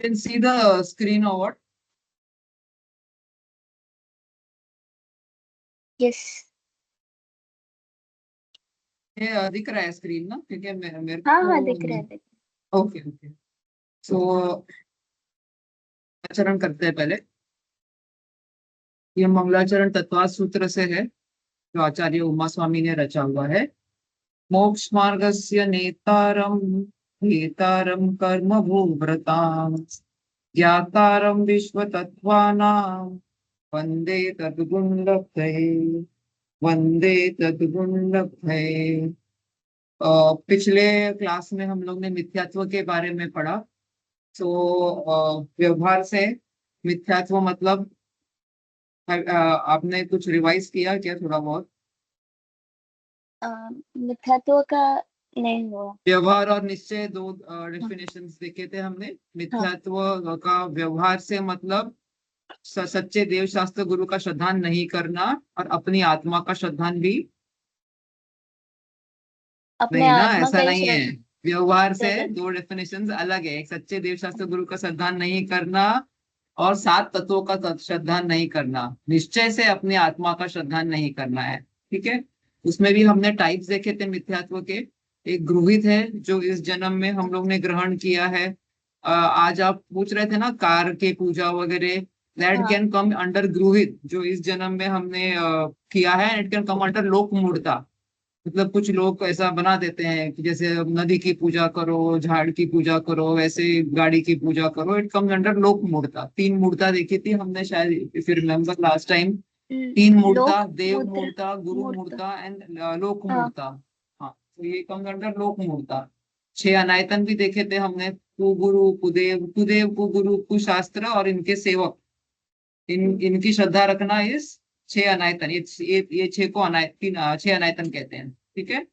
Can see the screen or what? Yes. ये दिख रहा है स्क्रीन ना, क्योंकि मेरे हाँ को। हाँ, दिख रहा है, दिख ओके ओके। सो आचरण करते हैं पहले। ये मंगलाचरण तत्व सूत्र से है, जो आचार्य उमा स्वामी ने रचा हुआ है। मोक्ष मार्गस्य नेतारम हेतारम कर्म भूव्रताम ज्ञातारम विश्व तत्वानां वंदे तद्गुणलब्धये वंदे तद्गुणलब्धये। पिछले क्लास में हम लोग ने मिथ्यात्व के बारे में पढ़ा। व्यवहार से मिथ्यात्व मतलब, आपने कुछ रिवाइज किया क्या थोड़ा बहुत? मिथ्यात्व का नहीं हुआ। व्यवहार और निश्चय दो हाँ डेफिनेशंस देखे थे हमने। हाँ। मिथ्यात्व का व्यवहार से मतलब सच्चे देव शास्त्र गुरु का श्रद्धान नहीं करना, और अपनी आत्मा का श्रद्धान भी अपने नहीं ना, आत्मा ऐसा का ही नहीं है। व्यवहार से श्रद्धा। दो डेफिनेशंस अलग है। एक सच्चे देव शास्त्र गुरु का श्रद्धान नहीं करना, और सात तत्वों का श्रद्धान नहीं करना। निश्चय से अपनी आत्मा का श्रद्धान नहीं करना है। ठीक है। उसमें भी हमने टाइप्स देखे थे मिथ्यात्व के। एक गृहित है, जो इस जन्म में हम लोग ने ग्रहण किया है। आज आप पूछ रहे थे ना कार के पूजा वगैरह, दैट हाँ कैन कम अंडर गृहित, जो इस जन्म में हमने किया है। इट कैन कम अंडर लोक मूर्ता। मतलब कुछ लोग ऐसा बना देते हैं कि जैसे नदी की पूजा करो, झाड़ की पूजा करो, वैसे गाड़ी की पूजा करो। इट कम्स अंडर लोक मूर्ता। तीन मूर्ता देखी थी हमने शायद, if you remember last time. तीन मूर्ता, लोक देव मुद्रा मूर्ता, गुरु मूर्त। मूर्ता एंड लोक हाँ मूर्ता। हाँ, तो ये कम्स अंडर लोक मूर्ता। छह अनायतन भी देखे थे हमने, कुगुरु, कुदेव, कुदेव, कुगुरु, कुशास्त्र और इनके सेवक। इनकी श्रद्धा रखना इस छह अनायतन, ये छह को छह अनायतन कहते हैं। ठीक है।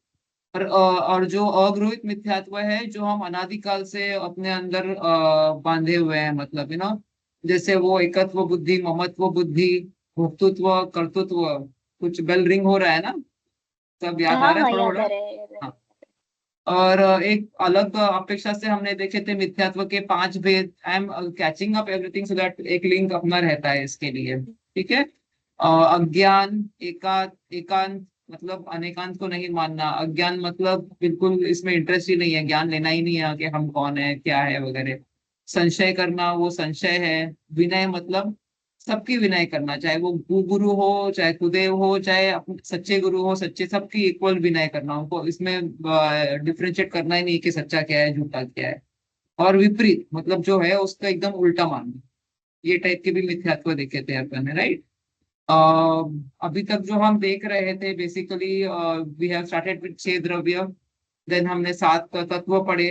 और जो अगृहित मिथ्यात्व है, जो हम अनादिकाल से अपने अंदर बांधे हुए हैं, मतलब जैसे वो एकत्व बुद्धि, ममत्व बुद्धि, भोक्तृत्व, कर्तृत्व। कुछ बेल रिंग हो रहा है ना? सब याद आ हाँ रहा है हाँ, थोड़ा याद आ थोड़ा? रहा है, याद आ हाँ। रहा और एक अलग अपेक्षा से हमने देखे थे मिथ्यात्व के पांच भेद। I am catching up everything so that एक लिंक अपना रहता है इसके लिए। है। ठीक है। अज्ञान, एकांत मतलब अनेकांत को नहीं मानना। अज्ञान मतलब बिल्कुल इसमें इंटरेस्ट ही नहीं है, ज्ञान लेना ही नहीं है कि हम कौन है क्या है वगैरह। संशय करना, वो संशय है। विनय मतलब सबकी विनय करना, चाहे वो गुरु हो, चाहे कुदेव हो, चाहे अपने सच्चे गुरु हो, सच्चे सबकी इक्वल विनय करना। उनको इसमें डिफ्रेंशिएट करना ही नहीं कि सच्चा क्या है झूठा क्या है। और विपरीत मतलब जो है उसका एकदम उल्टा मानना। ये टाइप के भी मिथ्यात्व देखे थे अपन ने, राइट? अभी तक जो हम देख रहे थे basically, we have started with छह द्रव्य। देन हमने सात तत्व पढ़े।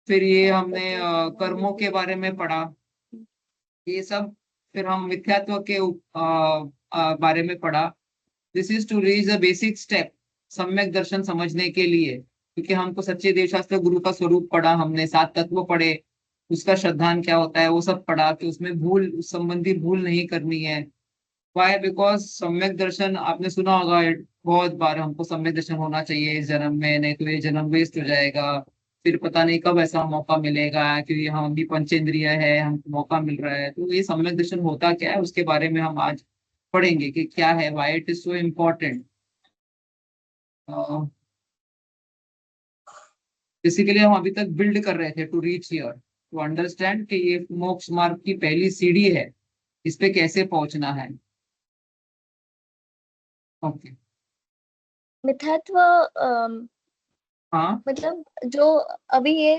फिर ये सात हमने तत्व कर्मों के बारे में पढ़ा। ये सब फिर हम मिथ्यात्व के बारे में पढ़ा। This is to reach the basic step, सम्यक दर्शन समझने के लिए। क्योंकि हमको सच्चे देव शास्त्र गुरु का स्वरूप पढ़ा हमने, सात तत्व पढ़े, उसका श्रद्धान क्या होता है वो सब पढ़ा, कि उसमें भूल, उस संबंधी भूल नहीं करनी है। वाई? बिकॉज सम्यक दर्शन आपने सुना होगा बहुत बार, हमको सम्यक दर्शन होना चाहिए इस जन्म में, नहीं तो ये जन्म वेस्ट हो जाएगा। फिर पता नहीं कब ऐसा मौका मिलेगा, क्योंकि हम भी पंचेंद्रिय है, हमको मौका मिल रहा है। तो ये सम्यक दर्शन होता क्या है उसके बारे में हम आज पढ़ेंगे कि क्या है, why it is so important. Basically हम अभी तक बिल्ड कर रहे थे to reach here, to understand कि ये मोक्ष मार्ग की पहली सीढ़ी है, इस पे कैसे पहुंचना है। ओके। मिथ्यात्व हाँ। मतलब जो अभी ये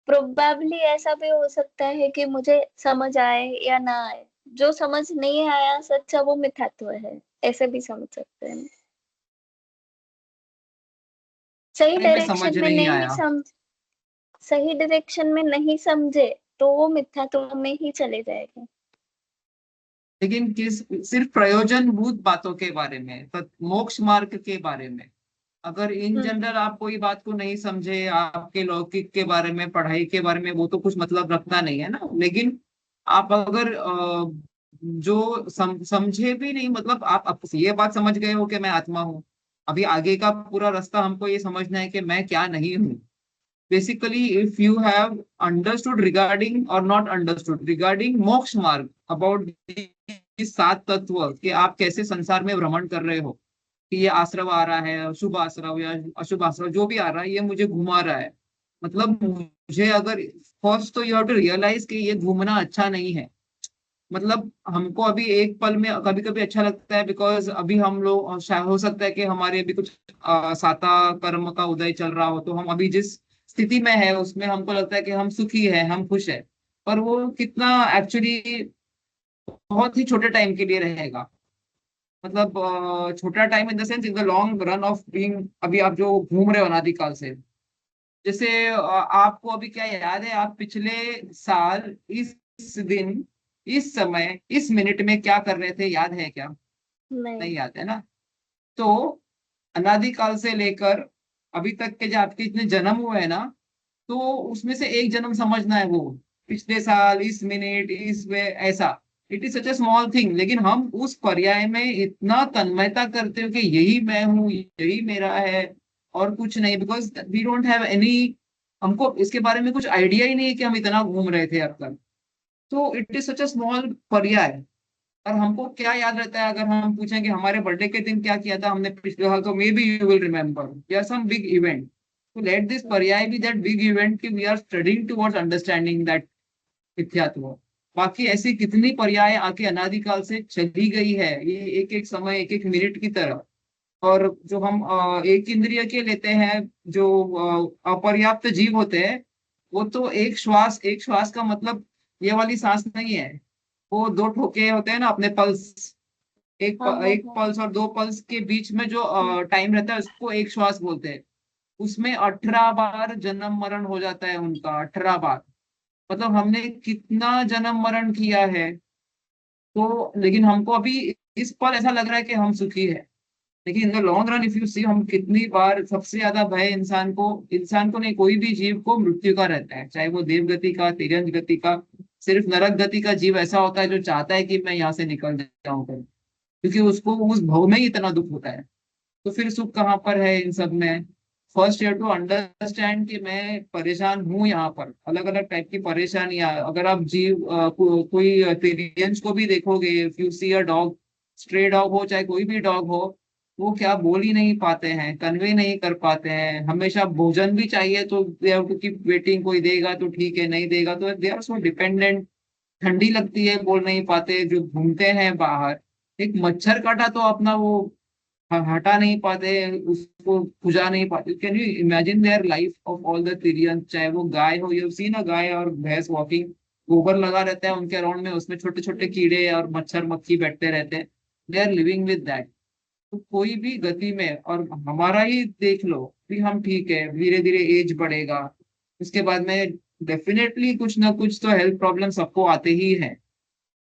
प्रोबेबली ऐसा भी हो सकता है कि मुझे समझ आए या ना आए। जो समझ नहीं आया सच्चा, वो मिथ्यात्व है, ऐसे भी समझ सकते हैं। सही में समझ डायरेक्शन में नहीं नहीं आया। समझ सही डायरेक्शन में नहीं समझे तो वो मिथ्यात्व में ही चले जाएंगे। लेकिन किस, सिर्फ प्रयोजनभूत बातों के बारे में, मोक्ष मार्ग के बारे में, अगर इन हम्म जनरल आप कोई बात को नहीं समझे, आपके लौकिक के बारे में, पढ़ाई के बारे में, वो तो कुछ मतलब रखता नहीं है ना। लेकिन आप अगर जो समझे भी नहीं, मतलब आप ये बात समझ गए हो कि मैं आत्मा हूँ, अभी आगे का पूरा रास्ता हमको ये समझना है कि मैं क्या नहीं हूँ। basically if you have understood regarding or not understood regarding मोक्ष मार्ग about these 7 तत्व कि आप कैसे संसार में भ्रमण कर रहे हो, कि ये आश्रव आ रहा है, शुभ आश्रव या अशुभ आश्रव जो भी आ रहा है ये मुझे घुमा रहा है। मतलब मुझे अगर फर्स्ट तो यू हैव टू रियलाइज कि ये घूमना अच्छा नहीं है। मतलब हमको अभी एक पल में कभी कभी अच्छा लगता है बिकॉज अभी हम लोग हो सकता है कि हमारे अभी कुछ साता कर्म का उदय चल रहा हो, तो हम अभी जिस स्थिति में है उसमें हमको लगता है कि हम सुखी है, हम खुश है। पर वो कितना एक्चुअली बहुत ही छोटे टाइम के लिए रहेगा। मतलब छोटा time in the sense in the long run of being, अभी आप जो घूम रहे हो अनादिकाल से। जैसे आपको अभी क्या याद है, आप पिछले साल इस दिन इस समय इस मिनट में क्या कर रहे थे, याद है क्या? नहीं। नहीं याद है ना? तो अनादिकाल से लेकर अभी तक के जो आपके इतने जन्म हुए हैं ना, तो उसमें से एक जन्म समझना है वो पिछले साल इस मिनट इस वे ऐसा। It is such A small thing, लेकिन हम उस पर्याय में इतना तन्मयता करते हो कि यही मैं हूँ, यही मेरा है और कुछ नहीं, because we don't have any, हमको इसके बारे में कुछ आइडिया ही नहीं है कि हम इतना घूम रहे थे अब तक। तो it is such A small पर्याय। और हमको क्या याद रहता है अगर हम पूछें कि हमारे बर्थडे के दिन क्या किया था हमने पिछले साल, तो may be you will remember या सम बिग इवेंट। तो लेट दिस पर्याय बी दैट बिग इवेंट कि we are studying towards understanding that मिथ्यात्व। बाकी ऐसी कितनी पर्याय आके अनादिकाल से चली गई है, ये एक एक समय एक एक मिनट की तरह। और जो हम एक इंद्रिय के लेते हैं, जो अपर्याप्त जीव होते हैं, वो तो एक श्वास का मतलब ये वाली सांस नहीं है। वो दो ठोके होते हैं ना अपने पल्स, हाँ हाँ एक हाँ। पल्स और दो पल्स के बीच में जो हम्म। टाइम रहता है उसको एक श्वास बोलते हैं। उसमें 18 बार जन्म मरण हो जाता है उनका, 18 बार। मतलब हमने कितना जन्म मरण किया है। तो लेकिन हमको अभी इस पल ऐसा लग रहा है कि हम सुखी है, लेकिन in the long run if you see, हम कितनी बार, सबसे ज्यादा भय इंसान को नहीं, कोई भी जीव को मृत्यु का रहता है, चाहे वो देव गति का, तिरंज गति का। सिर्फ नरक गति का जीव ऐसा होता है जो चाहता है कि मैं यहाँ से निकल जाऊं कर, क्योंकि उसको उस भव में ही इतना दुख होता है। तो फिर सुख कहाँ पर है इन सब में? फर्स्ट ईयर टू अंडरस्टैंड कि मैं परेशान हूँ यहाँ पर, अलग अलग टाइप की परेशानियां। अगर आप कोई तिरियंस को भी देखोगे, if you see a dog, stray dog हो चाहे कोई भी डॉग हो, वो क्या बोल ही नहीं पाते हैं, कन्वे नहीं कर पाते हैं, हमेशा भोजन भी चाहिए तो they have to keep waiting, कोई देगा तो ठीक है, नहीं देगा तो दे आर सो डिपेंडेंट। ठंडी लगती है बोल नहीं पाते, जो घूमते हैं बाहर, एक मच्छर काटा तो अपना वो हटा नहीं पाते, उसको खुजा नहीं पाते। Can you imagine their life of all the तिरियन? चाहे वो गाय हो, यू सीन अ गाय और भैंस वॉकिंग, गोबर लगा रहता है उनके अराउंड में, उसमें छोटे छोटे हम्म। कीड़े और मच्छर मक्खी बैठते रहते हैं। They are living with that. तो कोई भी गति में, और हमारा ही देख लो कि हम ठीक है, धीरे धीरे एज बढ़ेगा, उसके बाद में डेफिनेटली कुछ ना कुछ तो हेल्थ प्रॉब्लम सबको आते ही हैं।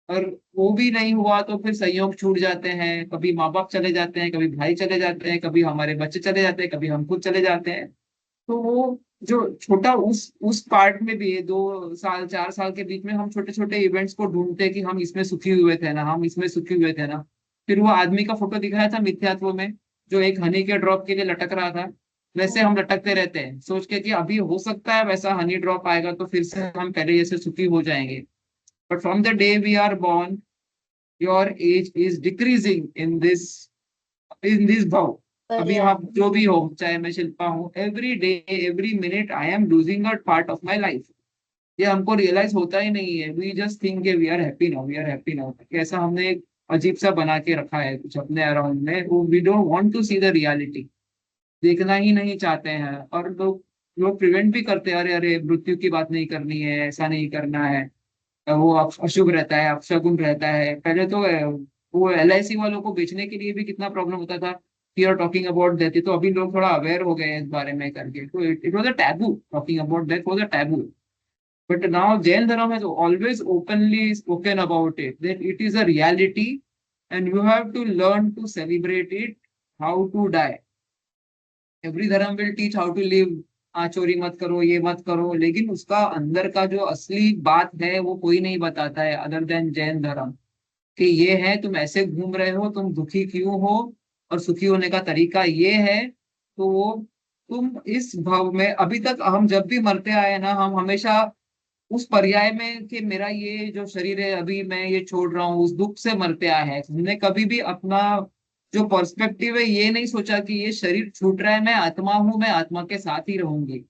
और वो भी नहीं हुआ तो फिर संयोग छूट जाते हैं, कभी माँ बाप चले जाते हैं, कभी भाई चले जाते हैं, कभी हमारे बच्चे चले जाते हैं, कभी हम खुद चले जाते हैं। तो वो जो छोटा उस पार्ट में भी 2 साल 4 साल के बीच में हम छोटे छोटे इवेंट्स को ढूंढते हैं कि हम इसमें सुखी हुए थे ना, हम इसमें सुखी हुए थे ना। फिर वो आदमी का फोटो दिखाया था मिथ्यात्व में, जो एक हनी के ड्रॉप के लिए लटक रहा था, वैसे हम लटकते रहते हैं सोच के कि अभी हो सकता है वैसा हनी ड्रॉप आएगा तो फिर से हम पहले जैसे सुखी हो जाएंगे। But from the day we are born, your age is decreasing in this भाव। अभी पर्याय आप में। जो भी हो, चाहे मैं शिल्पा हूँ, every day every minute I am losing a part of my life. ये हमको रियलाइज होता ही नहीं है, we just think we are happy now, we are happy now. कैसा हमने एक अजीब सा बना के रखा है कुछ अपने अराउंड में, we don't want to see the reality, देखना ही नहीं चाहते हैं। और लोग लोग प्रिवेंट भी करते हैं, अरे अरे मृत्यु की बात नहीं करनी है, ऐसा नहीं करना है, वो अशुभ रहता है, अपशगुन रहता है। पहले तो वो LIC वालों को बेचने के लिए भी कितना प्रॉब्लम होता था, फियर टॉकिंग अबाउट डेथ। तो अभी लोग थोड़ा अवेयर हो गए हैं इस बारे में करके, तो it was a taboo, talking about death was a taboo. But now Jain dharma has always openly spoken about it, that it is a reality and you have to learn to celebrate it, how to die. Every dharma will teach how to live, चोरी मत करो, ये मत करो, लेकिन उसका अंदर का जो असली बात है वो कोई नहीं बताता है अदर देन जैन धर्म, कि ये है, तुम ऐसे घूम रहे हो, तुम दुखी क्यों हो और सुखी होने का तरीका ये है। तो वो तुम इस भाव में अभी तक, हम जब भी मरते आए ना, हम हमेशा उस पर्याय में कि मेरा ये जो शरीर है अभी मैं ये छोड़ रहा हूँ, उस दुख से मरते आए हैं। हमने कभी भी अपना जो पर्सपेक्टिव है ये नहीं सोचा कि ये शरीर छूट रहा है, मैं आत्मा हूं, मैं आत्मा के साथ ही रहूंगी।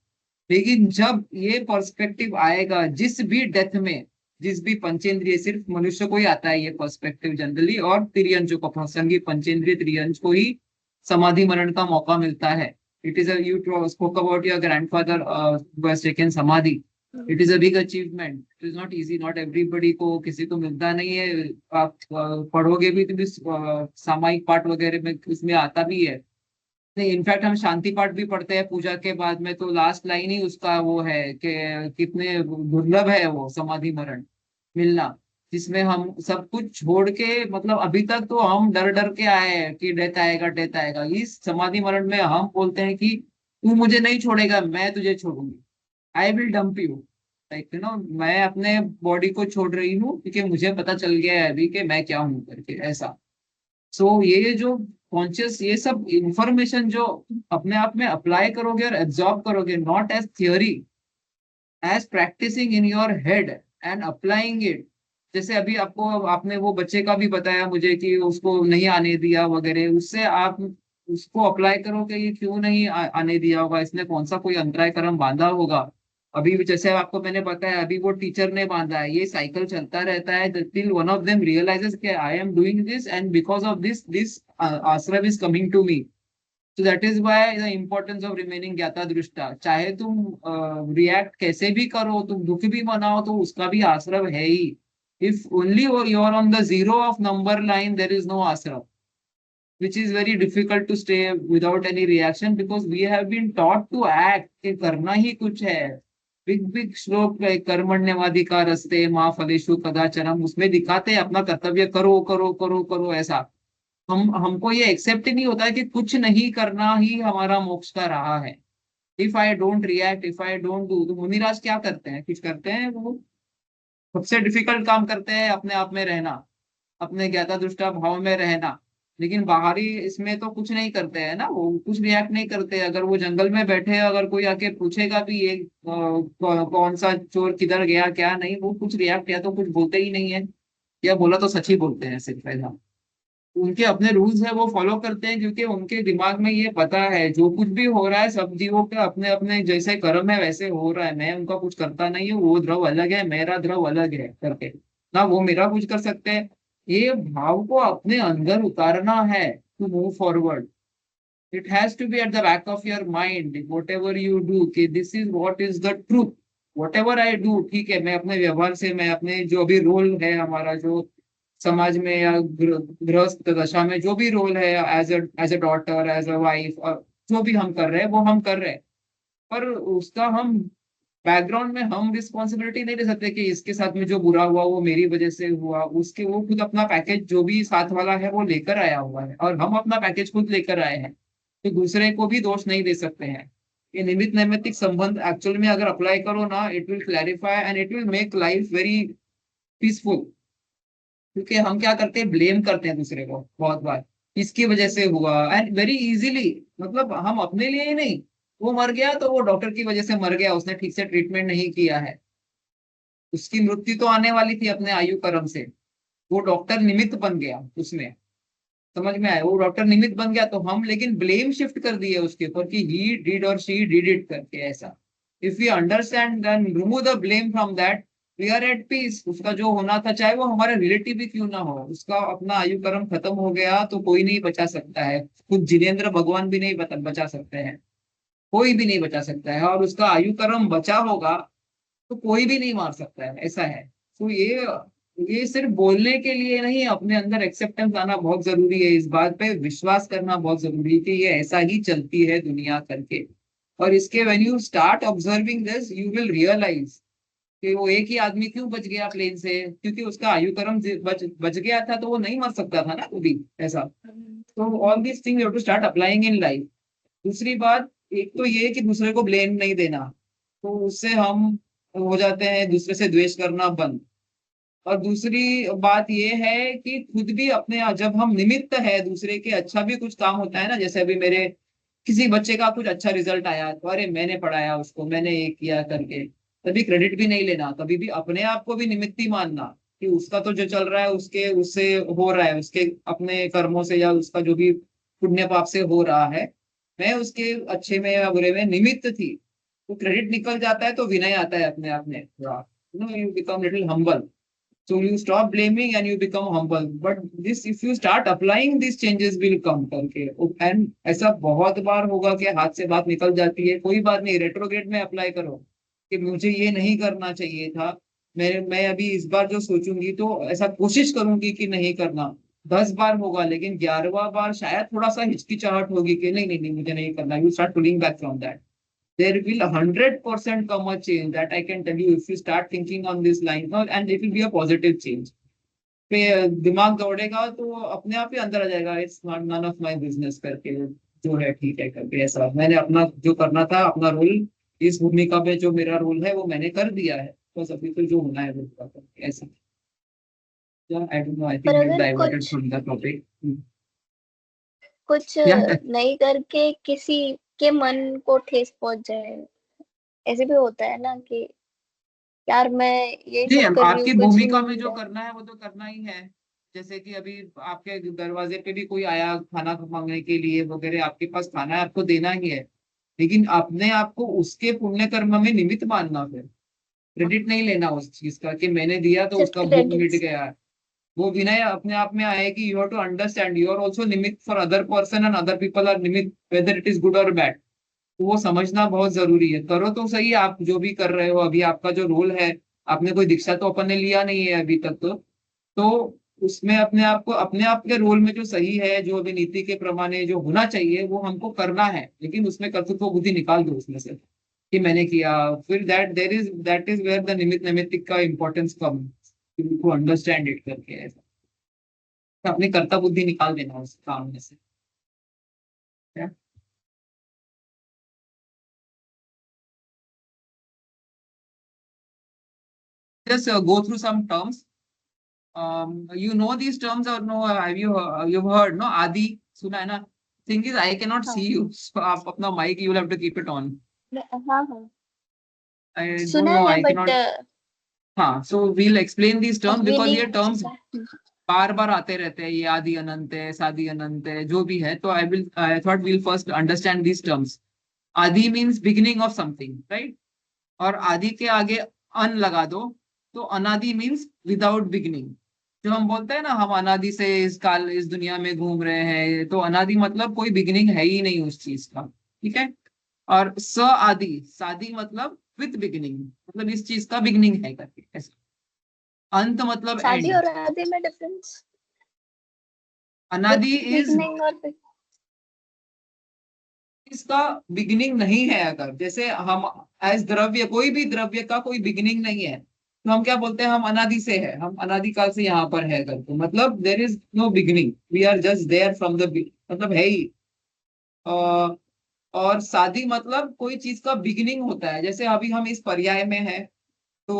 लेकिन जब ये पर्सपेक्टिव आएगा जिस भी डेथ में, जिस भी पंचेंद्रिय, सिर्फ मनुष्य को ही आता है ये पर्सपेक्टिव जनरली, और तिर्यंचों को, प्रसंगी पंचेंद्रिय तिर्यंच को ही समाधि मरण का मौका मिलता है। It is you spoke about your grandfather was taken समाधि। It is a big achievement, it is not easy, not everybody को, किसी को मिलता नहीं है। आप पढ़ोगे भी तो भी सामायिक पाठ वगैरह में इसमें आता भी है। नहीं, इनफैक्ट हम शांति पाठ भी पढ़ते हैं पूजा के बाद में, तो लास्ट लाइन ही उसका वो है कि कितने दुर्लभ है वो समाधि मरण मिलना, जिसमें हम सब कुछ छोड़ के, मतलब अभी तक तो हम डर डर के आए हैं कि डेथ आएगा, डेथ आएगा। इस समाधि मरण में हम बोलते हैं कि तू मुझे नहीं छोड़ेगा, मैं तुझे छोड़ूंगी, I will dump you. Like मैं अपने बॉडी को छोड़ रही हूँ क्योंकि मुझे पता चल गया है अभी कि मैं क्या हूँ करके, ऐसा। सो ये जो कॉन्शियस, ये सब इंफॉर्मेशन जो अपने आप में अप्लाई करोगे और एब्जॉर्ब करोगे, not as theory, as practicing in your head and applying it. जैसे अभी आपको, आपने वो बच्चे का भी बताया मुझे कि उसको नहीं आने दिया वगैरह, उससे आप उसको अप्लाई करो कि ये क्यों नहीं आने दिया होगा, इसने कौन सा कोई अंतराय कर्म बांधा होगा। अभी भी जैसे आपको मैंने बताया, अभी वो टीचर ने बांधा है, ये साइकिल चलता रहता है till one of them realises कि I am doing this and because of this this ashram is coming to me. So that is why the importance of remaining ज्ञाता दृष्टा। चाहे तुम रिएक्ट कैसे भी करो, तुम दुख भी मनाओ, तो उसका भी आश्रव है ही। If only you are on the zero of number line, there is no ashrav, which is very difficult to stay without any reaction because we have been taught to act, कि करना ही कुछ है। बिग बिग श्लोक कर्मण्यवाधिकारस्ते माँ फलेषु कदाचनम, उसमें दिखाते हैं अपना कर्तव्य करो करो करो करो, ऐसा। हम हमको ये एक्सेप्ट ही नहीं होता है कि कुछ नहीं करना ही हमारा मोक्ष का रहा है। If I don't react, if I don't do, तो मुनिराज क्या करते हैं, कुछ करते हैं वो सबसे डिफिकल्ट काम करते हैं, अपने आप में रहना, अपने ज्ञाता दृष्टा भाव में रहना। लेकिन बाहरी इसमें तो कुछ नहीं करते हैं ना, वो कुछ रिएक्ट नहीं करते। अगर वो जंगल में बैठे, अगर कोई आके पूछेगा भी ये कौन सा चोर किधर गया क्या नहीं, वो कुछ रिएक्ट या तो कुछ बोलते ही नहीं है, या बोला तो सच ही बोलते हैं सिर्फ, ऐसा। उनके अपने रूल्स है, वो फॉलो करते हैं क्योंकि उनके दिमाग में ये पता है जो कुछ भी हो रहा है सब जीवों के अपने अपने जैसे कर्म है वैसे हो रहा है, मैं उनका कुछ करता नहीं हूँ, वो ध्रुव अलग है, मेरा ध्रुव अलग है करके, ना वो मेरा कुछ कर सकते हैं। ये भाव को अपने अंदर उतारना है to move forward. It has to be at the back of your mind, whatever you do, कि this is what is the truth. Whatever I do, ठीक है, मैं अपने व्यवहार से, मैं अपने जो भी रोल है हमारा, जो समाज में या गृहस्थ दशा में जो भी रोल है, as a daughter, as a wife, और जो भी हम कर रहे हैं वो हम कर रहे हैं। पर उसका हम बैकग्राउंड में हम रिस्पॉन्सिबिलिटी नहीं ले सकते कि इसके साथ में जो बुरा हुआ वो मेरी वजह से हुआ, उसके वो खुद अपना पैकेज जो भी साथ वाला है वो लेकर आया हुआ है, और हम अपना पैकेज खुद लेकर आए हैं, तो दूसरे को भी दोष नहीं दे सकते हैं। ये निमित्त नैमित्तिक संबंध एक्चुअल में अगर अप्लाई करो ना, it will clarify and it will make life very peaceful. क्योंकि हम क्या करते हैं, ब्लेम करते हैं दूसरे को बहुत बार, इसकी वजह से हुआ, एंड वेरी इजीली, मतलब हम अपने लिए ही नहीं, वो मर गया तो वो डॉक्टर की वजह से मर गया, उसने ठीक से ट्रीटमेंट नहीं किया है, उसकी मृत्यु तो आने वाली थी अपने आयु कर्म से, वो डॉक्टर निमित्त बन गया उसमें, समझ में आया, वो डॉक्टर निमित्त बन गया, तो हम लेकिन ब्लेम शिफ्ट कर दिए उसके ऊपर कि ही डिड और शी डिड इट करके, ऐसा। If we understand then remove the blame from that, we are at peace. उसका जो होना था, चाहे वो हमारा रिलेटिव भी क्यों ना हो, उसका अपना आयु कर्म खत्म हो गया तो कोई नहीं बचा सकता है, खुद जिनेन्द्र भगवान भी नहीं बचा सकते हैं, कोई भी नहीं बचा सकता है, और उसका आयु कर्म बचा होगा तो कोई भी नहीं मार सकता है, ऐसा है। तो ये सिर्फ बोलने के लिए नहीं, अपने अंदर एक्सेप्टेंस आना बहुत जरूरी है, इस बात पे विश्वास करना बहुत जरूरी है कि ये ऐसा ही चलती है दुनिया करके। और इसके when you start observing this, you will realize कि वो एक ही आदमी क्यों बच गया प्लेन से, क्योंकि उसका आयु कर्म बच गया था, तो वो नहीं मर सकता था ना कभी, ऐसा। तो all this thing you have to start applying in life. दूसरी बात, एक तो ये कि दूसरे को ब्लेम नहीं देना, तो उससे हम हो जाते हैं दूसरे से द्वेष करना बंद। और दूसरी बात ये है कि खुद भी अपने, जब हम निमित्त है दूसरे के, अच्छा भी कुछ काम होता है ना, जैसे अभी मेरे किसी बच्चे का कुछ अच्छा रिजल्ट आया तो अरे मैंने पढ़ाया उसको, मैंने ये किया करके कभी क्रेडिट भी नहीं लेना, कभी भी अपने आप को भी निमित्त ही मानना कि उसका तो जो चल रहा है उसके उससे हो रहा है, उसके अपने कर्मों से या उसका जो भी पुण्य पाप से हो रहा है, मैं उसके अच्छे में या बुरे में निमित्त थी। तो क्रेडिट निकल जाता है तो विनय आता है अपने आप में थोड़ा, you become little humble. So you stop blaming and you become humble. But this, if you start applying, these changes will come करके। And ऐसा बहुत बार होगा कि हाथ से बात निकल जाती है, कोई बात नहीं, रेट्रोग्रेड में अप्लाई करो कि मुझे ये नहीं करना चाहिए था, मैं अभी इस बार जो सोचूंगी तो ऐसा कोशिश करूंगी कि नहीं करना। 10 बार होगा, लेकिन 11वां बार शायद थोड़ा सा हिचकिचाहट होगी कि नहीं नहीं नहीं मुझे नहीं करना, you start pulling back from that. There will 100% come a change that I can tell you if you start thinking on this line, and it will be a positive change। पे दिमाग दौड़ेगा तो अपने आप ही अंदर आ जाएगा, it's not none of my business करके, जो है ठीक है करके। ऐसा मैंने अपना जो करना था, अपना रोल इस भूमिका में जो मेरा रोल है वो मैंने कर दिया है, बस अभी तो जो होना है वो पूरा करके ऐसा। आई डोंट नो, आई पर थिंक वी अगर डाइवर्टेड कुछ फ्रॉम द टॉपिक। कुछ या नहीं करके किसी के मन को ठेस पहुंच जाए, ऐसे भी होता है ना कि यार मैं ये जी, सब कर रही हूँ आपकी कुछ भूमिका नहीं में मिल जो रहा है। करना है वो तो करना ही है। जैसे कि अभी आपके दरवाजे पे भी कोई आया खाना मांगने के लिए वगैरह, आपके पास खाना है, आपको देना ही है, लेकिन अपने आप को उसके पुण्य कर्म में निमित्त मानना, फिर क्रेडिट नहीं लेना उस चीज का कि मैंने दिया तो सिर्फ उसका भूख मिट क्रेडिट्स। गया। वो विनय अपने आप में आएगी, you have to understand you are also nimitta for other person and other people are nimitta, whether it is good और बैड। तो वो समझना बहुत जरूरी है। करो तो सही, आप जो भी कर रहे हो अभी, आपका जो रोल है, आपने कोई दीक्षा तो अपन ने लिया नहीं है अभी तक तो उसमें अपने आप के रोल में जो सही है, जो अभी नीति के प्रमाण जो होना चाहिए वो हमको करना है, लेकिन उसमें कर्तृत्व बुद्धि निकाल दो उसमें से कि मैंने किया। फिर दैट इज वेयर द निमित्त नैमित्तिक का importance come to understand it करके ऐसा। तो अपनी कर्ता बुद्धि निकाल देना उस काम में से। Just go through some terms. You know these terms or no? Have you've heard? No, Adi, सुना है ना? Thing is, I cannot see हाँ। you, so आप अपना mic you will have to keep it on. हाँ हाँ, I don't सुना know, है I बट cannot। हाँ, so we'll explain these terms अभी because ये नहीं terms आता। बार बार आते रहते हैं, ये आदि अनंत है, सादि अनंत है, जो भी है। तो I thought we'll first understand these terms। आदि means beginning of something, right? और आदि के आगे अन लगा दो तो अनादि मीन्स विदाउट बिगिनिंग। जो हम बोलते हैं ना, हम अनादि से इस दुनिया में घूम रहे हैं, तो अनादि मतलब कोई बिगिनिंग है ही नहीं उस चीज का। ठीक है। और स आदि सादि मतलब विथ बिगिनिंग, मतलब इस चीज का बिगिनिंग है करके ऐसा। अंत मतलब शादी एंड। और आदि में डिफरेंस? अनादि विथ इज बिगनिंग और इसका बिगिनिंग नहीं है। अगर जैसे हम एज द्रव्य, कोई भी द्रव्य का कोई बिगिनिंग नहीं है, तो हम क्या बोलते हैं, हम अनादि से है, हम अनादिकाल से यहाँ पर है करके, मतलब there is no beginning, we are just there from the, मतलब है ही। अ, और शादी मतलब कोई चीज का बिगिनिंग होता है, जैसे अभी हम इस पर्याय में है तो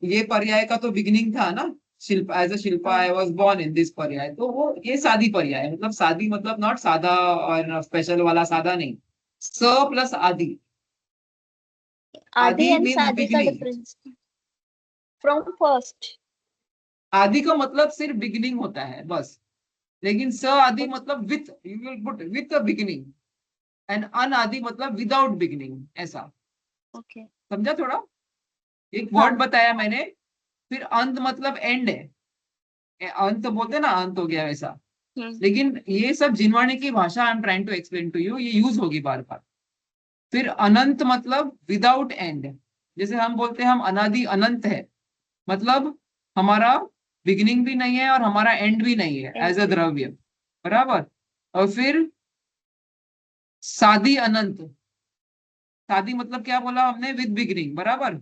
ये पर्याय का तो बिगिनिंग था ना, Shilp as a Shilpa I was born in this पर्याय, तो वो ये शादी पर्याय है। मतलब शादी मतलब नॉट सादा और स्पेशल वाला सादा नहीं, स प्लस आदि। आदि आदि एंड मीन्स शादी का बिगिनिंग। Difference from first. आदि का मतलब सिर्फ बिगिनिंग होता है बस, लेकिन स आदि मतलब with, you will put with a beginning, and अन आदि मतलब विदाउट बिगिनिंग ऐसा। ओके। समझा थोड़ा? एक वर्ड हाँ। बताया मैंने। फिर अंत मतलब एंड है, अंत बोलते हैं ना, अंत हो गया वैसा। हम्म। लेकिन ये सब जिनवाणी की भाषा, I am trying to explain to you, ये यूज होगी बार बार। फिर अनंत मतलब विदाउट एंड। जैसे हम बोलते हैं हम अनादि अनंत है, मतलब हमारा बिगिनिंग भी नहीं है और हमारा एंड भी नहीं है एंड एज अ भी। द्रव्य, बराबर। और फिर सादी अनंत, सादी मतलब क्या बोला हमने, विद बिगिनिंग, बराबर।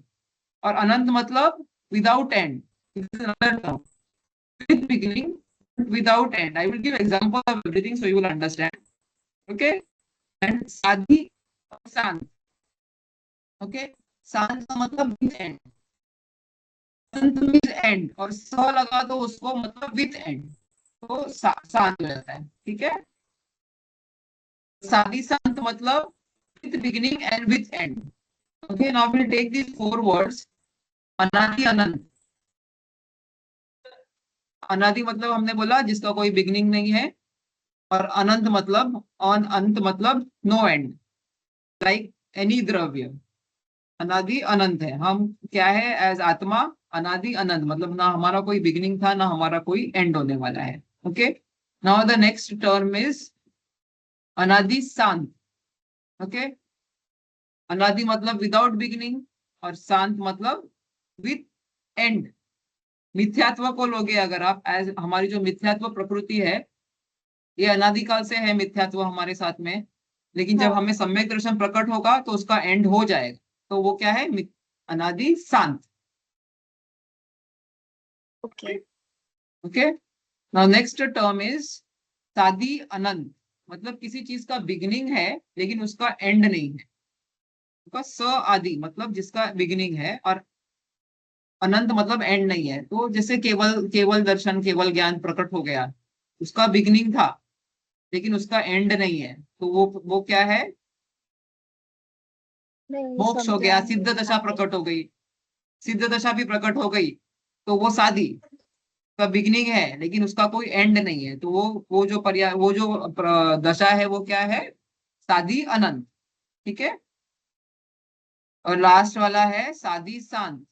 और अनंत मतलब without and, with beginning without and. I will give example of everything so you will understand. Okay. And सादी और शांत। ओके। शांत का मतलब विद एंड, अंत विद एंड, और स लगा दो उसको मतलब विद एंड, तो शांत हो जाता है। ठीक है। सादी संत मतलब with beginning and with end. Okay, now will take these 4 words. अनादि अनंत. अनादि मतलब हमने बोला जिसका कोई बिगिनिंग नहीं है, और अनंत मतलब अंत मतलब नो एंड, लाइक एनी द्रव्य. अनादि अनंत है. हम क्या है एज आत्मा? अनादि अनंत मतलब ना हमारा कोई बिगिनिंग था ना हमारा कोई एंड होने वाला है. Okay, now the next term is अनादि शांत. ओके, अनादि मतलब विदाउट बिगिनिंग, और शांत मतलब विथ एंड. मिथ्यात्व को लोगे अगर आप एज हमारी जो मिथ्यात्व प्रकृति है, ये अनादिकाल से है मिथ्यात्व हमारे साथ में. लेकिन जब हाँ हमें सम्यक दर्शन प्रकट होगा तो उसका एंड हो जाएगा. तो वो क्या है? अनादि शांत. Okay. Okay, now next term is सादी अनंत. मतलब किसी चीज का बिगिनिंग है लेकिन उसका एंड नहीं है. उसका स आदि मतलब जिसका बिगिनिंग है, और अनंत मतलब एंड नहीं है. तो जैसे केवल केवल दर्शन केवल ज्ञान प्रकट हो गया, उसका बिगिनिंग था लेकिन उसका एंड नहीं है, तो वो क्या है? नहीं मोक्ष हो समझा. गया. सिद्ध दशा आगे. प्रकट हो गई. सिद्ध दशा भी प्रकट हो गई, तो वो सादी का बिगिनिंग है लेकिन उसका कोई एंड नहीं है. तो वो जो पर्याय वो जो दशा है वो क्या है? सादी अनंत. ठीक है. और लास्ट वाला है सादी शांत,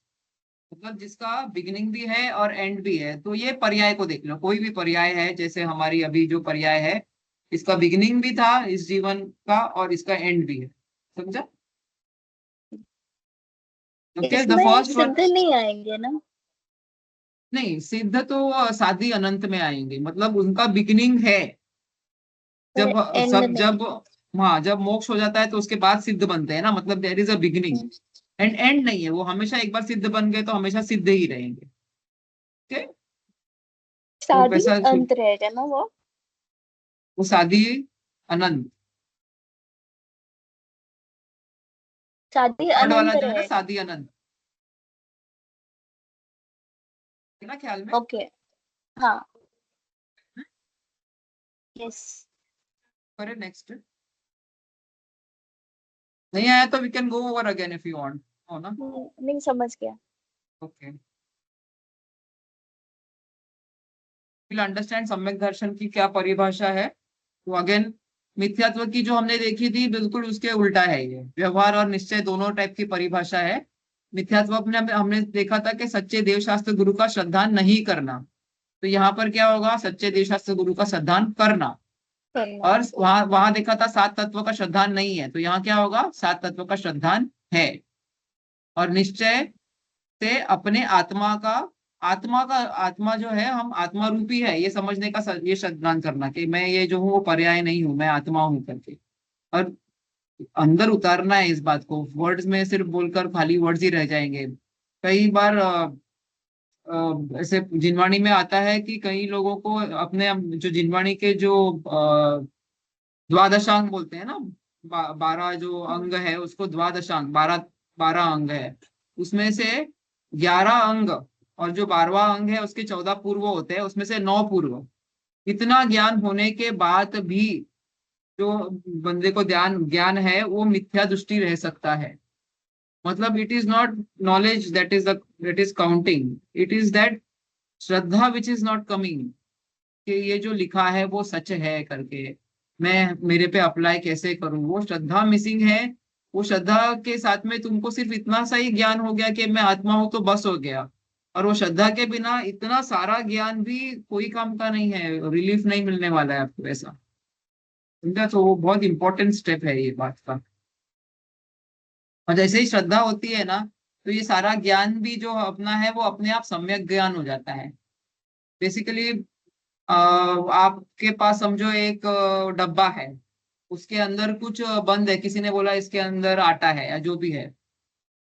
मतलब जिसका बिगिनिंग भी है और एंड भी है. तो ये पर्याय को देख लो, कोई भी पर्याय है, जैसे हमारी अभी जो पर्याय है, इसका बिगिनिंग भी था इस जीवन का और इसका एंड भी है. समझा? ओके, द इसमें फर्स्ट वन. सिद्ध नहीं आएंगे ना? नहीं, सिद्ध तो सादी अनंत में आएंगे, मतलब उनका बिगिनिंग है. पर जब एंड सब नहीं. जब हाँ, जब मोक्ष हो जाता है तो उसके बाद सिद्ध बनते हैं ना, मतलब there is a beginning hmm, and end नहीं है. वो हमेशा एक बार सिद्ध बन गए तो हमेशा सिद्ध ही रहेंगे. ओके, तो शादी वैसा अंत रहेगा ना वो? वो सादी अनंत. शादी थर्ड वाला अनंत जो है ना, रहेगा. सादी अनंत, है ना ख्याल में? ओके. हाँ. यस. करें नेक्स्ट. नहीं आया तो we can go over again if you want. हो ना? नहीं समझ गया. ओके, विल अंडरस्टैंड सम्यक दर्शन की क्या परिभाषा है. तो अगेन, मिथ्यात्व की जो हमने देखी थी बिल्कुल उसके उल्टा है ये. व्यवहार और निश्चय दोनों टाइप की परिभाषा है. मिथ्यात्व में हमने देखा था कि सच्चे देवशास्त्र गुरु का श्रद्धान नहीं करना. तो यहाँ पर क्या होगा? सच्चे देवशास्त्र गुरु का श्रद्धान करना. करना. और वहां वहां देखा था सात तत्व का श्रद्धान नहीं है, तो यहाँ क्या होगा? सात तत्व का श्रद्धान है. और निश्चय से अपने आत्मा जो है, हम आत्मा रूपी है ये समझने का ये श्रद्धान करना कि मैं ये जो हूँ वो पर्याय नहीं हूँ, मैं आत्मा हूँ करके. और अंदर उतारना है इस बात को. वर्ड्स में सिर्फ बोलकर खाली वर्ड्स ही रह जाएंगे. कई बार ऐसे जिनवाणी में आता है कि कई लोगों को अपने जो जिनवाणी के जो द्वादशांग बोलते हैं ना, 12 जो हम्म, अंग है उसको द्वादशांग, 12 12 अंग है. उसमें से 11 अंग, और जो 12वां अंग है उसके 14 पूर्व होते हैं, उसमें से 9 पूर्व. इतना ज्ञान होने के बाद भी जो बंदे को ध्यान ज्ञान है वो मिथ्या दृष्टि रह सकता है. मतलब it is not knowledge that is counting, it is that Shraddha which is not coming, कि ये जो लिखा है वो सच है करके मैं मेरे पे अप्लाई कैसे करूं. वो श्रद्धा मिसिंग है. वो श्रद्धा के साथ में तुमको सिर्फ इतना सा ही ज्ञान हो गया कि मैं आत्मा हूं तो बस हो गया. और वो श्रद्धा के बिना इतना सारा ज्ञान भी कोई काम का नहीं है, रिलीफ नहीं मिलने वाला है आपको ऐसा. समझा? तो वो बहुत इंपॉर्टेंट स्टेप है ये बात का. और जैसे ही श्रद्धा होती है ना, तो ये सारा ज्ञान भी जो अपना है वो अपने आप सम्यक ज्ञान हो जाता है. बेसिकली आपके पास समझो एक डब्बा है, उसके अंदर कुछ बंद है, किसी ने बोला इसके अंदर आटा है या जो भी है.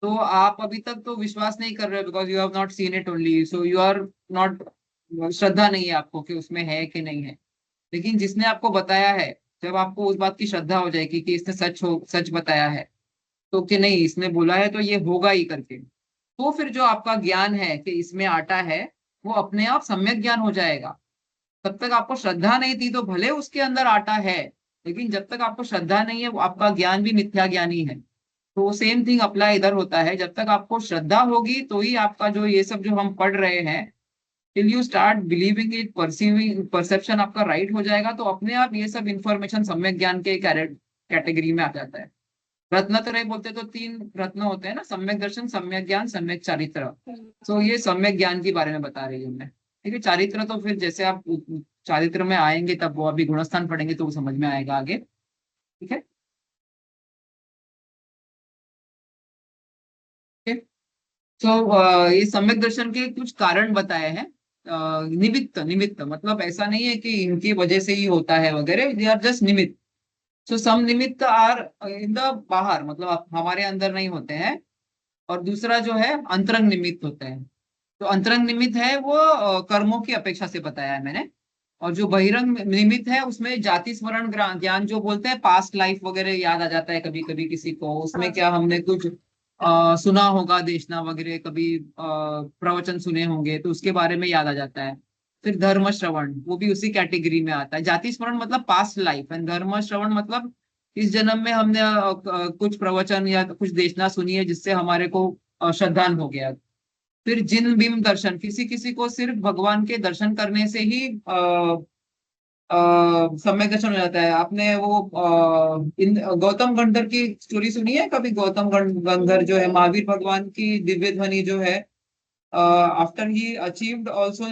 तो आप अभी तक तो विश्वास नहीं कर रहे हो because you have not seen it only, so you are not, श्रद्धा नहीं है आपको कि उसमें है कि नहीं है. लेकिन जिसने आपको बताया है, जब आपको उस बात की श्रद्धा हो जाएगी कि इसने सच बताया है, तो कि नहीं इसने बोला है तो ये होगा ही करके, तो फिर जो आपका ज्ञान है कि इसमें आटा है, वो अपने आप सम्यक ज्ञान हो जाएगा. तब तक आपको श्रद्धा नहीं थी तो भले उसके अंदर आटा है, लेकिन जब तक आपको श्रद्धा नहीं है, वो आपका ज्ञान भी मिथ्या ज्ञान ही है। तो सेम थिंग अप्लाई इधर होता है, जब तक आपको श्रद्धा होगी तो ही आपका जो ये सब जो हम पढ़ रहे हैं, till you start believing it, perceiving, perception आपका राइट हो जाएगा, तो अपने आप ये सब इंफॉर्मेशन सम्यक ज्ञान के कैटेगरी में आ जाता है। रत्नत्रय बोलते तो तीन रत्न होते हैं ना, सम्यक दर्शन, सम्यक ज्ञान, सम्यक चारित्र। तो ये सम्यक ज्ञान के बारे में बता रही हूँ मैं। ठीक है, चारित्र तो फिर जैसे आप चारित्र में आएंगे तब, वो अभी गुणस्थान पढ़ेंगे तो वो समझ में आएगा आगे। ठीक है। तो ये सम्यक दर्शन के कुछ कारण बताए हैं। निमित्त, निमित्त मतलब ऐसा नहीं है कि इनकी वजह से ही होता है वगैरह, दे आर जस्ट निमित्त। सो सम निमित्त आर इन द बाहर, मतलब हमारे अंदर नहीं होते हैं। और दूसरा जो है अंतरंग निमित्त होते हैं। तो अंतरंग निमित्त है वो कर्मों की अपेक्षा से बताया है मैंने। और जो बहिरंग निमित्त है उसमें जाति स्मरण ज्ञान जो बोलते हैं, पास्ट लाइफ वगैरह याद आ जाता है कभी कभी किसी को, उसमें हाँ। क्या हमने कुछ सुना होगा देशना वगैरह, कभी प्रवचन सुने होंगे तो उसके बारे में याद आ जाता है। फिर धर्म श्रवण, वो भी उसी कैटेगरी में आता है। जाति स्मरण मतलब पास्ट लाइफ, एंड धर्म श्रवण मतलब इस जन्म में हमने कुछ प्रवचन या कुछ देशना सुनी है जिससे हमारे को श्रद्धान हो गया। फिर जिन बिम दर्शन, किसी किसी को सिर्फ भगवान के दर्शन करने से ही सम्यक दर्शन हो जाता है। आपने वो गौतम गंधर की स्टोरी सुनी है कभी? गौतम गंधर जो है, महावीर भगवान की दिव्य ध्वनि जो है, आफ्टर ही अचीव्ड ऑल्सो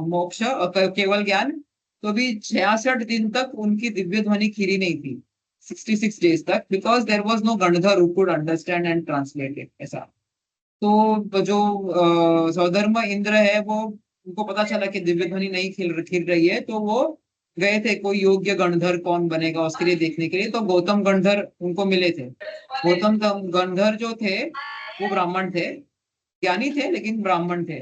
मोक्ष, केवल ज्ञान, तो भी 66 दिन तक उनकी दिव्य ध्वनि खीरी नहीं थी। 66 डेज तक, because there was no ganadhar who could understand and translate it, ऐसा। तो जो सौधर्म इंद्र है, वो उनको पता चला कि दिव्य ध्वनि नहीं खिल रही है, तो वो गए थे कोई योग्य गणधर कौन बनेगा उसके लिए देखने के लिए, तो गौतम गणधर उनको मिले थे। गौतम गणधर जो थे वो ब्राह्मण थे, ज्ञानी थे लेकिन ब्राह्मण थे।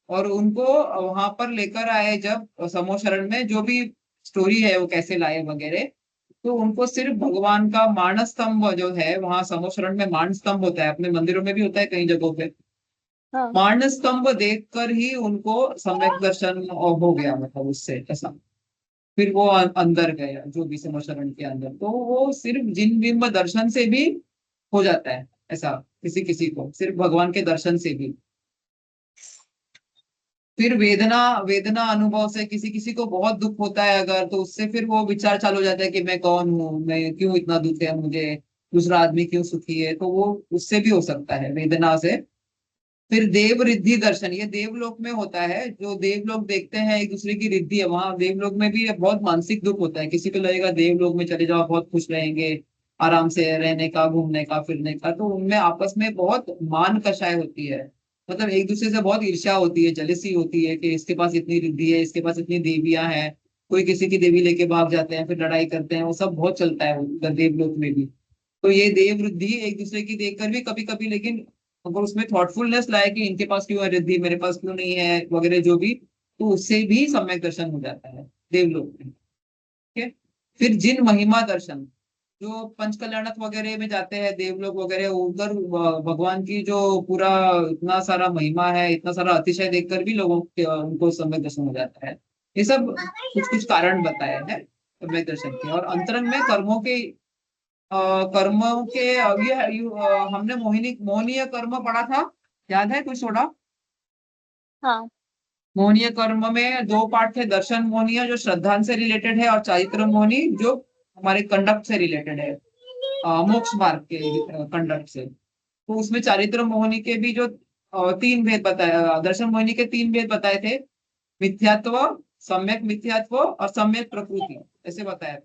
और उनको वहां पर लेकर आए जब समो शरण में, जो भी स्टोरी है वो कैसे लाए वगैरह, तो उनको सिर्फ भगवान का मानस स्तंभ जो है, वहां समो शरण में मान स्तंभ होता है, अपने मंदिरों में भी होता है कई जगहों पे। हाँ। मान स्तंभ देखकर ही उनको सम्यक दर्शन हो गया, मतलब उससे ऐसा। फिर वो अंदर गया, जो भी समो शरण के अंदर, तो वो सिर्फ जिन बिंब दर्शन से भी हो जाता है ऐसा, किसी किसी को सिर्फ भगवान के दर्शन से भी। फिर वेदना, वेदना अनुभव से किसी किसी को बहुत दुख होता है अगर, तो उससे फिर वो विचार चालू हो जाता है कि मैं कौन हूँ, मैं क्यों इतना दुख है मुझे, दूसरा आदमी क्यों सुखी है, तो वो उससे भी हो सकता है वेदना से। फिर देव रिद्धि दर्शन, ये देवलोक में होता है, जो देवलोक देखते हैं एक दूसरे की रिद्धि है, वहां देवलोक में भी बहुत मानसिक दुख होता है। किसी को लगेगा देवलोक में चले जाओ बहुत खुश रहेंगे, आराम से रहने का, घूमने का, फिरने का, तो उनमें आपस में बहुत मान कषाय होती है। मतलब एक दूसरे से बहुत ईर्ष्या होती है, जलसी होती है कि इसके पास इतनी रिद्धि है, इसके पास इतनी देवियां हैं। कोई किसी की देवी लेके भाग जाते हैं, फिर लड़ाई करते हैं, वो सब बहुत चलता है उधर देवलोक में भी। तो ये देव रिद्धि एक दूसरे की देखकर भी कभी कभी, लेकिन अगर उसमें थॉटफुलनेस लाए कि इनके पास क्यों है रिद्धि, मेरे पास क्यों नहीं है वगैरह जो भी, तो उससे भी सम्यक दर्शन हो जाता है देवलोक में। ठीक है। फिर जिन महिमा दर्शन, जो पंचकल्याणक वगैरह में जाते हैं देवलोक वगैरह, उधर भगवान की जो पूरा इतना सारा महिमा है, इतना सारा अतिशय देखकर भी लोगों के उनको सम्यक दर्शन हो जाता है। ये सब कुछ कुछ कारण बताए हैं सम्यक दर्शन के। और अंतरंग में कर्मों के, कर्मों के हमने मोहिनी मोहनीय कर्म पढ़ा था, याद है कुछ थोड़ा? हाँ। मोहनीय कर्म में दो पार्ट थे, दर्शन मोहनीय जो श्रद्धान से रिलेटेड है, और चारित्र मोहनी जो हमारे कंडक्ट से रिलेटेड है, मोक्ष मार्ग के कंडक्ट से। तो उसमें चारित्र मोहनी के भी जो तीन भेद बताए, दर्शन मोहिनी के तीन भेद बताए थे, मिथ्यात्व, सम्यक मिथ्यात्व और सम्यक प्रकृति, ऐसे बताया।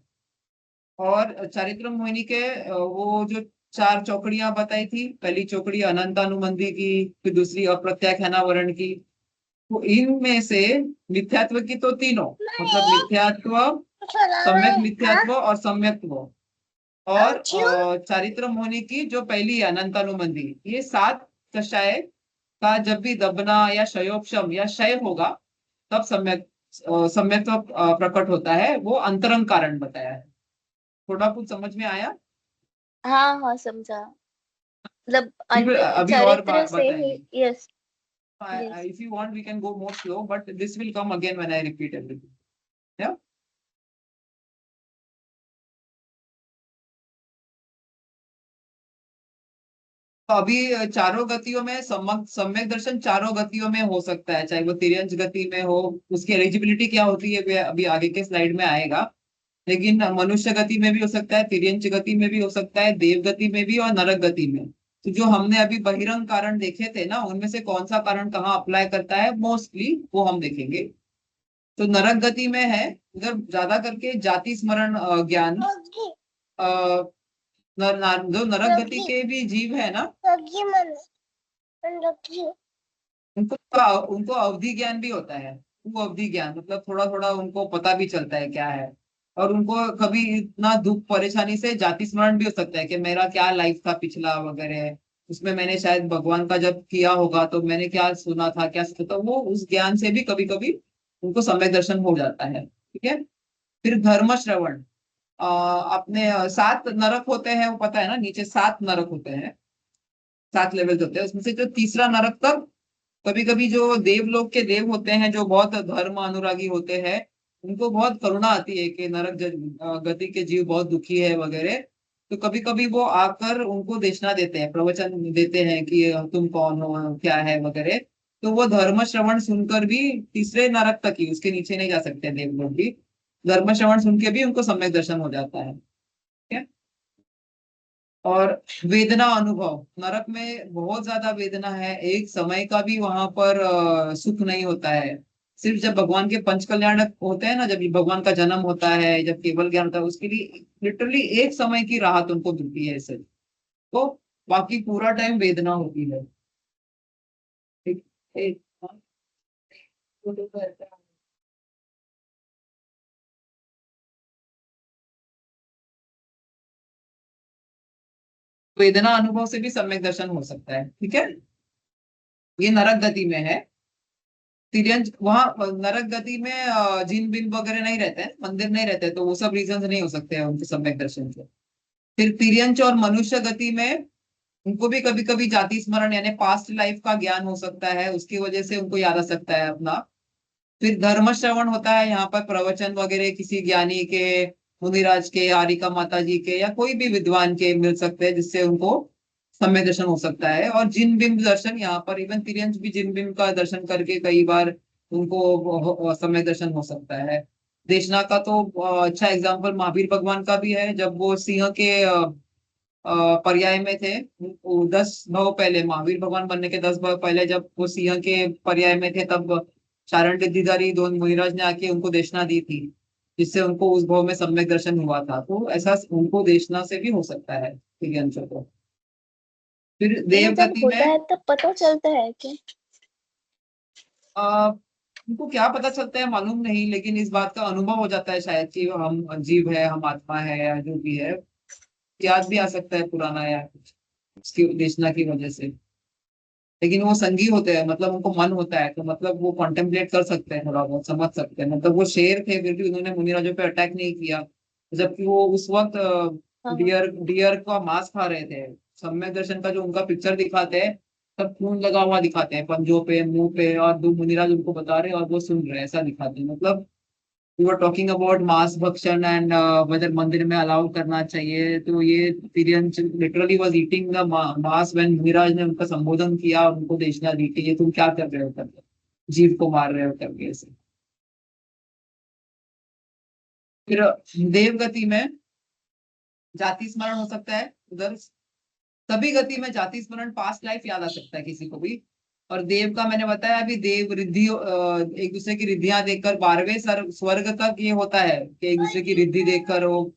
और चारित्र मोहिनी के वो जो चार चौकड़ियां बताई थी, पहली चौकड़ी अनंतानुबंधी की, फिर दूसरी अप्रत्याख्यानावरण की। तो इनमें से मिथ्यात्व की तो तीनों, मतलब मिथ्यात्व, सम्यक मिथ्यात्व और सम्यक्त्व। और चारित्र मोहिनी की जो पहली है अनंतानुबंधी, ये सात कषाय का जब भी दबना या क्षयोपशम या क्षय होगा, तब सम्यक्त्व प्रकट होता है, वो अंतरंग कारण बताया है। थोड़ा कुछ समझ में आया? हाँ हाँ, समझा। मतलब फिर अभी और चरित्र से ही। बताएंगे। Yes. Yes. If you want we can go more slow, but this will come again when I repeat everything. Yeah. तो अभी चारों गतियों में सम्यक दर्शन चारों गतियों में हो सकता है, चाहे वो तिर्यंच गति में हो। उसकी एलिजिबिलिटी क्या होती है अभी आगे के स्लाइड में आएगा। लेकिन मनुष्य गति में भी हो सकता है, तिर्यंच गति में भी हो सकता है, देव गति में भी और नरक गति में। तो जो हमने अभी बहिरंग कारण देखे थे ना, उनमें से कौन सा कारण कहाँ अप्लाई करता है मोस्टली, वो हम देखेंगे। तो नरक गति में है उधर ज्यादा करके जाति स्मरण ज्ञान। जो नरक गति के भी जीव है ना, उनको उनको अवधि ज्ञान भी होता है। वो अवधि ज्ञान मतलब थोड़ा थोड़ा उनको पता भी चलता है क्या है। और उनको कभी इतना दुख परेशानी से जाति स्मरण भी हो सकता है कि मेरा क्या लाइफ था पिछला वगैरह, उसमें मैंने शायद भगवान का जब किया होगा तो मैंने क्या सुना था क्या सोचा था, वो उस ज्ञान से भी कभी कभी उनको सम्यक दर्शन हो जाता है। ठीक है। फिर धर्म श्रवण। अपने 7 नरक होते हैं, वो पता है ना, नीचे 7 नरक होते हैं, 7 लेवल होते हैं। उसमें से जो तीसरा नरक तक कभी कभी जो देवलोक के देव होते हैं जो बहुत धर्म अनुरागी होते हैं, उनको बहुत करुणा आती है कि गति के जीव बहुत दुखी है वगैरह। तो कभी कभी वो आकर उनको देशना देते हैं, प्रवचन देते हैं कि तुम कौन हो क्या है वगैरह। तो वो धर्म श्रवण सुनकर भी तीसरे नरक तक ही, उसके नीचे नहीं जा सकते देवलोक भी, धर्म श्रवण सुन के भी उनको सम्यक दर्शन हो जाता है। ठीक है। और वेदना अनुभव, नरक में बहुत ज्यादा वेदना है, एक समय का भी वहां पर सुख नहीं होता है। सिर्फ जब भगवान के पंच कल्याण होते हैं ना, जब भगवान का जन्म होता है, जब केवल ज्ञान होता है, उसके लिए लिटरली एक समय की राहत उनको मिलती है इससे। तो बाकी पूरा टाइम वेदना होती है। ठीक है। वेदना अनुभव से भी सम्यक दर्शन हो सकता है। ठीक है। ये नरक गति में है। तिर्यंच वहां नरक गति में जिन बिन वगैरह नहीं रहते हैं, मंदिर नहीं रहते, तो वो सब रीजन नहीं हो सकते हैं उनके सम्यक दर्शन के। फिर तिर्यंच और मनुष्य गति में उनको भी कभी कभी जाति स्मरण यानी पास्ट लाइफ का ज्ञान हो सकता है, उसकी वजह से उनको याद आ सकता है अपना। फिर धर्म श्रवण होता है, यहाँ पर प्रवचन वगैरह किसी ज्ञानी के, मुनिराज के, आरिका माता जी के, या कोई भी विद्वान के मिल सकते हैं, जिससे उनको सम्यक दर्शन हो सकता है। और जिन बिंब दर्शन, यहाँ पर इवन तिर्यंच भी जिन बिंब का दर्शन करके कई बार उनको सम्यक दर्शन हो सकता है। देशना का तो अच्छा एग्जाम्पल महावीर भगवान का भी है, जब वो सिंह के पर्याय में थे। 10 भाव पहले, महावीर भगवान बनने के 10 भाव पहले जब वो सिंह के पर्याय में थे, तब चारण रिद्धिधारी दोनों मुनिराज ने आके उनको देशना दी थी, जिससे उनको उस भाव में सम्यक दर्शन हुआ था। तो ऐसा उनको देशना से भी हो सकता है दिव्यांशों को। फिर ये देव जब गति होता में है तब पता चलता है कि आ, उनको क्या पता चलता है मालूम नहीं, लेकिन इस बात का अनुभव हो जाता है शायद कि हम जीव है, हम आत्मा है, या जो भी है। याद भी आ सकता है पुराना या कुछ उसकी देशना की वजह से। लेकिन वो संगी होते हैं, मतलब उनको मन होता है, तो मतलब वो कॉन्टेम्पलेट कर सकते हैं, थोड़ा बहुत समझ सकते हैं। मतलब वो शेर थे फिर भी उन्होंने मुनिराजों पे अटैक नहीं किया, जबकि वो उस वक्त हाँ, डियर डियर का मांस खा रहे थे। सम्यक दर्शन का जो उनका पिक्चर दिखाते हैं, सब खून लगा हुआ दिखाते हैं पंजों पे, मुंह पे, और दो मुनिराज उनको बता रहे हैं और वो सुन रहे हैं, ऐसा दिखाते हैं। मतलब वी वर टॉकिंग अबाउट मांस भक्षण एंड वेदर मंदिर में अलाउ करना चाहिए। तो ये तिर्यंच लिटरली वाज ईटिंग द मांस व्हेन मुनिराज ने उनका संबोधन किया और उनको देशना दी कि ये तुम क्या कर रहे हो करके, जीव को मार रहे हो करके ऐसे। फिर देव गति में जाति स्मरण हो सकता है उधर। सभी गति में जाति स्मरण, पास्ट लाइफ याद आ सकता है किसी को भी। और देव का मैंने बताया अभी, देव रिद्धि एक दूसरे की रिद्धियां देखकर 12वें स्वर्ग तक ये होता है कि एक दूसरे की रिद्धि देखकर वो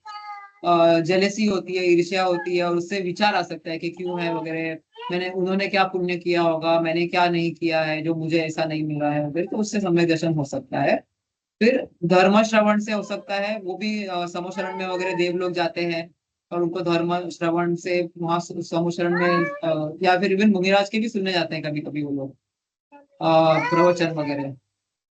जेलेसी होती है, ईर्ष्या होती है, और उससे विचार आ सकता है कि क्यों है वगैरह, मैंने उन्होंने क्या पुण्य किया होगा, मैंने क्या नहीं किया है जो मुझे ऐसा नहीं मिला है वगैरह, तो उससे सम्यक दर्शन हो सकता है। फिर धर्म श्रवण से हो सकता है, वो भी समोशरण में वगैरह देव लोग जाते हैं और उनको धर्म श्रवण से वहां समोशरण में या फिर इवन मुनिराज के भी सुनने जाते हैं कभी कभी वो लोग प्रवचन वगैरह।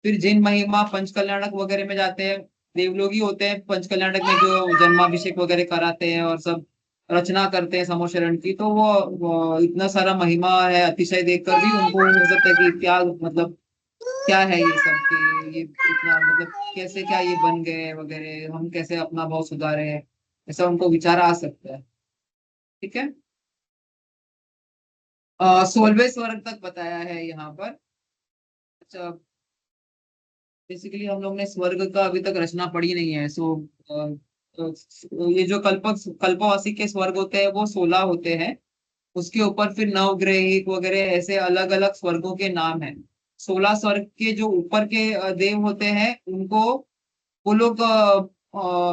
फिर जिन महिमा पंच कल्याणक वगैरह में जाते हैं, देवलोग ही होते हैं पंच कल्याणक में, जो जन्माभिषेक वगैरह कराते हैं और सब रचना करते हैं समोशरण की। तो वो इतना सारा महिमा है, अतिशय देखकर भी उनको हो सकता है कि क्या मतलब क्या है ये सब, कि ये इतना मतलब कैसे क्या ये बन गए वगैरह, हम कैसे अपना भाव सुधारे, ऐसा उनको विचार आ सकता है। ठीक है। 16वें स्वर्ग तक बताया है यहाँ पर। अच्छा, बेसिकली हम लोग ने स्वर्ग का अभी तक रचना पढ़ी नहीं है। सो ये जो कल्पवासी के स्वर्ग होते हैं वो 16 होते हैं। उसके ऊपर फिर नवग्रहिक वगैरह ऐसे अलग अलग स्वर्गों के नाम हैं। 16 स्वर्ग के जो ऊपर के देव होते हैं उनको वो लोग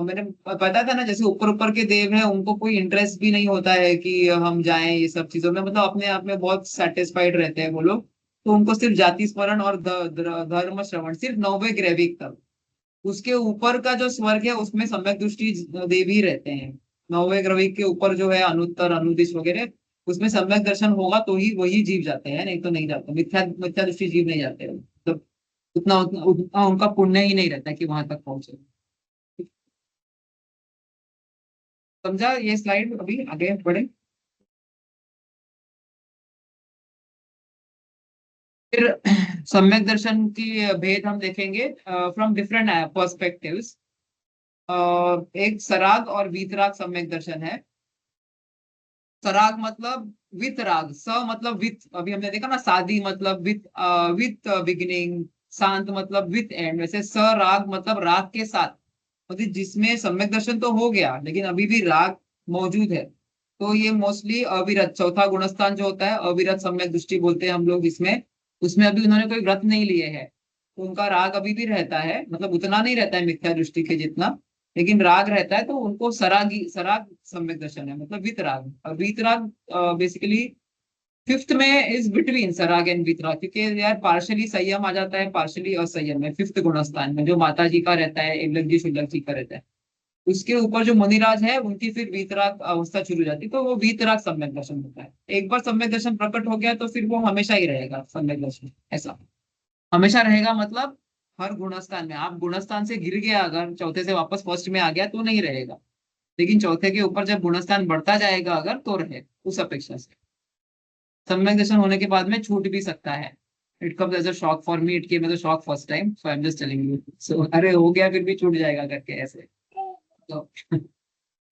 मैंने पता था ना, जैसे ऊपर ऊपर के देव हैं उनको कोई इंटरेस्ट भी नहीं होता है कि हम जाएं ये सब चीजों में, मतलब अपने आप में बहुत सेटिस्फाइड रहते हैं वो लोग। तो उनको सिर्फ जाति स्मरण और धर्म श्रवण, सिर्फ 9वें ग्रैविक तक। उसके ऊपर का जो स्वर्ग है उसमें सम्यक दृष्टि देव ही रहते हैं। 9वें ग्रैविक के ऊपर जो है अनुत्तर अनुदिश वगैरह, उसमें सम्यक दर्शन होगा तो ही वही जीव जाते हैं, नहीं तो नहीं जाते। मिथ्या मिथ्या दृष्टि जीव नहीं जाते हैं। मतलब उतना उनका पुण्य ही नहीं रहता कि वहां तक पहुंचे। समझा ये स्लाइड? अभी आगे बढ़े। फिर सम्यक दर्शन की भेद हम देखेंगे फ्रॉम डिफरेंट पर्सपेक्टिव्स। एक सराग और वीतराग सम्यक दर्शन है। सराग मतलब विथ राग, स मतलब विथ, अभी हमने देखा ना शादी मतलब विथ, विथ बिगिनिंग। शांत मतलब विथ एंड। वैसे स राग मतलब राग के साथ, मतलब जिसमें सम्यक दर्शन तो हो गया लेकिन अभी भी राग मौजूद है। तो ये मोस्टली अविरत चौथा गुणस्थान जो होता है अविरत सम्यक दृष्टि बोलते हैं हम लोग इसमें। उसमें अभी उन्होंने कोई व्रत नहीं लिए है तो उनका राग अभी भी रहता है, मतलब उतना नहीं रहता है मिथ्या दृष्टि के जितना, लेकिन राग रहता है। तो उनको सरागी सराग सम्यक दर्शन है, मतलब वित राग। और वीत राग बेसिकली फिफ्थ में इज बिटवीन सराग एंड वितराग, क्योंकि यार पार्शली संयम आ जाता है पार्शली असंयम में, फिफ्थ गुणस्थान में जो माता जी का रहता है, एवलक जी शुल्लक जी का रहता है। उसके ऊपर जो मुनिराज है उनकी फिर वीतराग अवस्था शुरू हो जाती है, तो वो वीतराग सम्यक दर्शन होता है। एक बार सम्यक दर्शन प्रकट हो गया तो फिर वो हमेशा ही रहेगा सम्यक दर्शन, ऐसा हमेशा रहेगा। मतलब हर गुणस्थान में, आप गुणस्थान से गिर गया अगर चौथे से वापस फर्स्ट में आ गया तो नहीं रहेगा, लेकिन चौथे के ऊपर जब गुणस्थान बढ़ता जाएगा अगर तो रहे, उस अपेक्षा से। सम्यक दर्शन होने के बाद में छूट भी सकता है। It comes as a shock for me, it came as a shock first time, so I am just telling you. So अरे हो गया फिर भी छूट जाएगा करके ऐसे। तो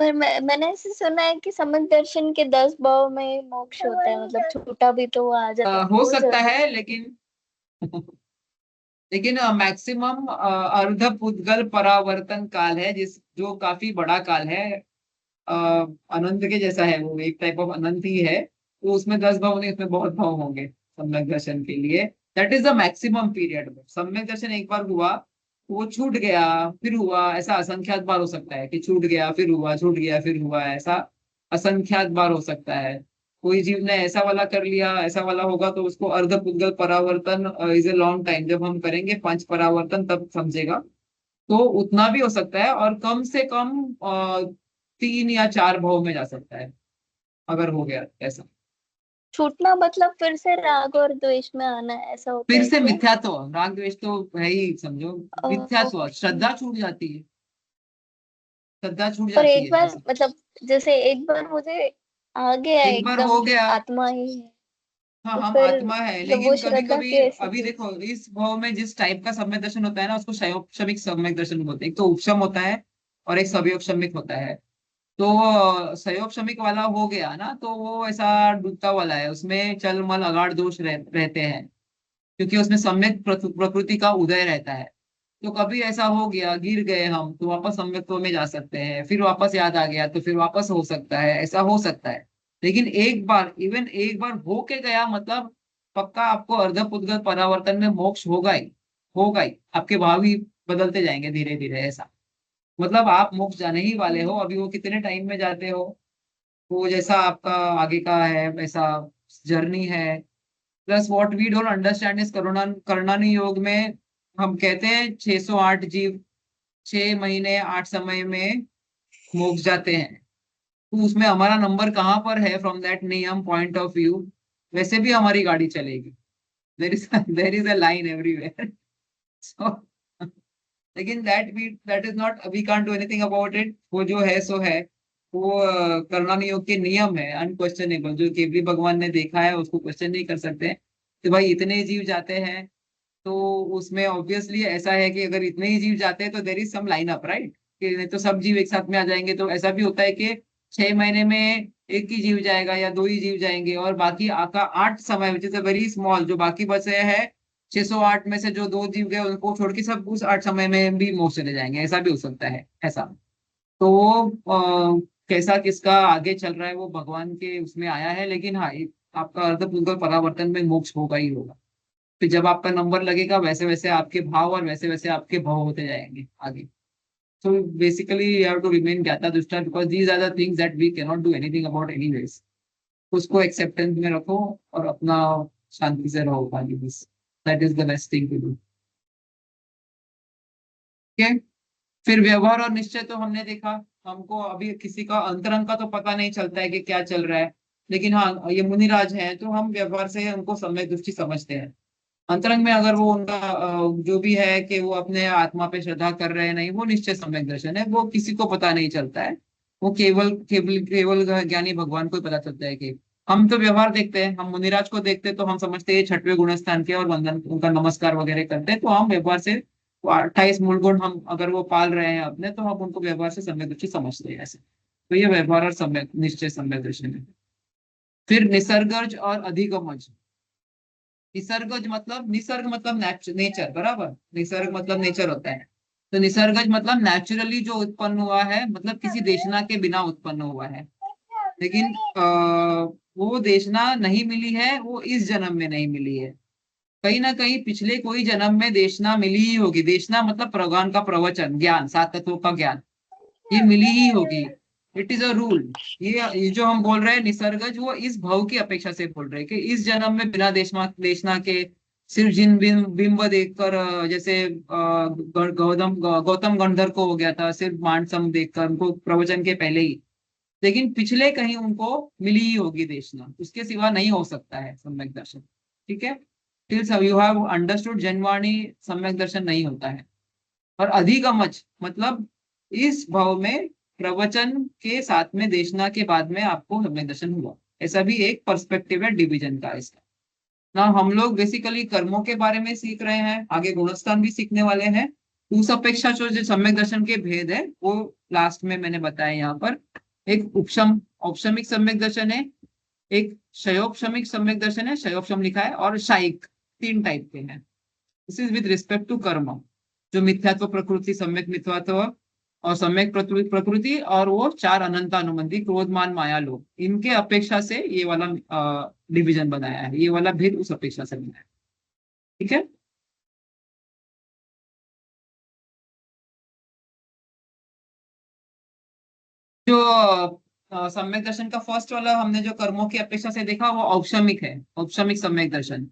पर मैंने ऐसे सुना है कि समझ दर्शन के 10 भाव में मोक्ष होता है, मतलब छोटा भी तो आ जाता है, हो वो सकता जरूर है लेकिन लेकिन मैक्सिमम अर्ध पुद्गल परावर्तन काल है, जिस जो काफी बड़ा काल है। अनंत के जैसा है, वो एक टाइप ऑफ अनंत ही है। तो उसमें 10 भाव नहीं, उसमें बहुत भाव होंगे सम्यक दर्शन के लिए। That is the maximum period. सम्यक दर्शन एक बार हुआ, वो छूट गया फिर हुआ, ऐसा असंख्यात बार हो सकता है कि छूट गया फिर हुआ, छूट गया फिर हुआ, ऐसा असंख्यात बार हो सकता है। कोई जीव ने ऐसा वाला कर लिया, ऐसा वाला होगा तो उसको अर्ध पुद्गल परावर्तन इज ए लॉन्ग टाइम, जब हम करेंगे 5 परावर्तन तब समझेगा। तो उतना भी हो सकता है, और कम से कम 3 या 4 भाव में जा सकता है अगर हो गया ऐसा। छूटना मतलब फिर से राग और द्वेष में आना, ऐसा होता फिर है से क्या? मिथ्यात्व, राग द्वेष तो है ही समझो। मिथ्यात्व, ओके। श्रद्धा छूट जाती है, श्रद्धा छूट और जाती एक है बार ऐसा। मतलब जैसे एक बार मुझे आ गया एक बार एकदम हो कि गया। आत्मा ही है, हाँ तो हम फिर आत्मा है, मतलब वो लेकिन कभी श्रद्धा कभी कैसे अभी थी? देखो इस भाव में जिस टाइप का सम्यक दर्शन होता है ना उसको क्षमिक सम्यक दर्शन बोलते हैं। एक तो उपशम होता है और एक सवयव शमिक होता है। तो सहयोग श्रमिक वाला हो गया ना तो वो ऐसा डूबता वाला है, उसमें चल मल अगाड़ दोष रहते हैं, क्योंकि उसमें सम्यक प्रकृति का उदय रहता है। तो कभी ऐसा हो गया गिर गए हम तो वापस सम्यक्त्व में जा सकते हैं, फिर वापस याद आ गया तो फिर वापस हो सकता है, ऐसा हो सकता है। लेकिन एक बार, इवन एक बार हो के गया मतलब पक्का आपको अर्धपुद्गल परावर्तन में मोक्ष होगा ही, होगा ही। आपके भाव ही बदलते जाएंगे धीरे धीरे ऐसा। मतलब आप मोक्ष जाने ही वाले हो, अभी वो कितने टाइम में जाते हो वो जैसा आपका आगे का है वैसा जर्नी है। Plus what we don't understand is कर्णानी योग में हम कहते हैं 608 जीव 6 महीने 8 समय में मोक्ष जाते हैं। तो उसमें हमारा नंबर कहाँ पर है from that niyam point of view? वैसे भी हमारी गाड़ी चलेगी। There is a line everywhere. So लेकिन that is not, we can't do anything about it. वो जो है सो है। वो कर्णानी योग के नियम है अनक्वेश्चनेबल, जो केवली भगवान ने देखा है उसको क्वेश्चन नहीं कर सकते। तो भाई इतने जीव जाते हैं तो उसमें ऑब्वियसली ऐसा है कि अगर इतने ही जीव जाते हैं तो there is some line up right, कि नहीं तो सब जीव एक साथ में आ जाएंगे। तो ऐसा भी होता है कि 6 महीने में एक ही जीव जाएगा या दो ही जीव जाएंगे, और बाकी आका 8 समय which is a very small, जो बाकी बचे हैं 608 में से जो दो जीव गए उनको छोड़ के सब उस 8 समय में भी मोक्ष चले जाएंगे, ऐसा भी हो सकता है ऐसा। तो कैसा किसका आगे चल रहा है वो भगवान के उसमें आया है, लेकिन हाँ आपका अर्धपूर्वक परावर्तन में मोक्ष होगा ही होगा। फिर जब आपका नंबर लगेगा वैसे वैसे आपके भाव और वैसे वैसे आपके भाव होते जाएंगे आगे। So basically you have to remain ज्ञाता दुष्टा because these are the things that we cannot do anything about anyways। उसको एक्सेप्टेंस में रखो और अपना शांति से रहो खाली बस। That is the best thing to do. ठीक है। फिर व्यवहार और निश्चय तो हमने देखा। हमको अभी किसी का अंतरंग का तो पता नहीं चलता है कि क्या चल रहा है, लेकिन हाँ ये मुनिराज हैं तो हम व्यवहार से उनको सम्यक दृष्टि समझते हैं। अंतरंग में अगर वो उनका जो भी है कि वो अपने आत्मा पे श्रद्धा कर रहे हैं नहीं, वो निश्चय सम्यक दर्शन है, वो किसी को पता नहीं चलता है। वो केवल केवल केवल ज्ञानी भगवान को ही पता चलता है कि हम तो व्यवहार देखते हैं, हम मुनिराज को देखते हैं तो हम समझते हैं 6वें गुण स्थान के और वंदन उनका नमस्कार वगैरह करते हैं, तो हम व्यवहार से वो 28 मूल गुण हम अगर वो पाल रहे हैं अपने तो हम उनको व्यवहार से सम्यक दृष्टि समझते हैं ऐसे। तो ये व्यवहार और सम्यक निश्चय सम्यक दर्शन है। फिर निसर्गज और अधिगमज। निसर्गज मतलब निसर्ग मतलब नेचर, बराबर, निसर्ग मतलब नेचर होता है। तो निसर्गज मतलब नेचुरली जो उत्पन्न हुआ है, मतलब किसी देशना के बिना उत्पन्न हुआ है। लेकिन वो देशना नहीं मिली है, वो इस जन्म में नहीं मिली है। कहीं ना कहीं पिछले कोई जन्म में देशना मिली ही होगी। देशना मतलब भगवान का प्रवचन, ज्ञान, सात तत्वों का ज्ञान, ये मिली ही होगी। It is a rule. ये जो हम बोल रहे हैं निसर्गज, वो इस भाव की अपेक्षा से बोल रहे हैं कि इस जन्म में बिना देशना के सिर्फ जिन बिंब देखकर जैसे गौतम गंधर्व को हो गया था सिर्फ मानसम देखकर उनको प्रवचन के पहले ही, लेकिन पिछले कहीं उनको मिली ही होगी देशना, उसके सिवा नहीं हो सकता है सम्यक दर्शन। ठीक है। Till you have understood Janwani, सम्यक दर्शन नहीं होता है। और अधिगमच मतलब इस भाव में प्रवचन के साथ में देशना के बाद में आपको सम्यक दर्शन हुआ, ऐसा भी एक पर्सपेक्टिव है डिवीजन का इसका ना। हम लोग बेसिकली कर्मों के बारे में सीख रहे हैं, आगे गुणस्थान भी सीखने वाले हैं। उस अपेक्षा जो सम्यक दर्शन के भेद है वो लास्ट में मैंने बताया यहाँ पर। एक औपशमिक सम्यक दर्शन है, एक क्षयोपशमिक सम्यक दर्शन है, क्षयोपशम लिखा है, और शाइक, 3 टाइप के हैं। This is with respect to कर्म, जो मिथ्यात्व प्रकृति, सम्यक मिथ्यात्व और सम्यक प्रकृति, और वो 4 अनंत अनुबंधी क्रोध मान माया लोग, इनके अपेक्षा से ये वाला डिवीजन बनाया है, ये वाला भेद उस अपेक्षा से बनाया है। ठीक है। जो सम्यक दर्शन का फर्स्ट वाला हमने जो कर्मों की अपेक्षा से देखा वो औपशमिक है, औपशमिक सम्यक दर्शन।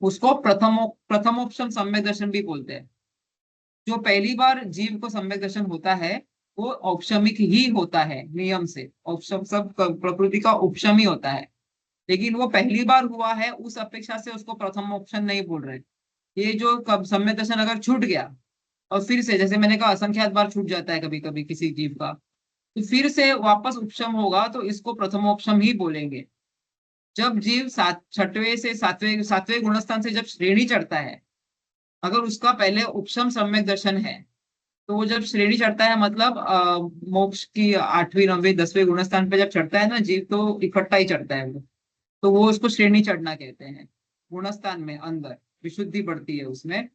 उसको प्रथमोपशम सम्यक दर्शन भी बोलते हैं। जो पहली बार जीव को सम्यक दर्शन होता है वो औपशमिक ही होता है नियम से, औपशम सब प्रकृति का उपशम ही होता है। लेकिन वो पहली बार हुआ है उस अपेक्षा से उसको प्रथम ऑप्शन नहीं बोल रहे। ये जो कब सम्यक दर्शन अगर छूट गया और फिर से जैसे मैंने कहा असंख्यात बार छूट जाता है कभी कभी किसी जीव का, तो फिर से वापस उपशम होगा तो इसको प्रथम ऑप्शन ही बोलेंगे। जब जीव 6वें से 7वें 7वें गुणस्थान से जब श्रेणी चढ़ता है, अगर उसका पहले उपशम सम्यक दर्शन है, तो वो जब श्रेणी चढ़ता है मतलब मोक्ष की 8वीं 9वीं 10वें गुणस्थान पे जब चढ़ता है ना जीव, तो इकट्ठा ही चढ़ता है वो, तो वो उसको श्रेणी चढ़ना कहते हैं। गुणस्थान में अंदर विशुद्धि बढ़ती है उसमें।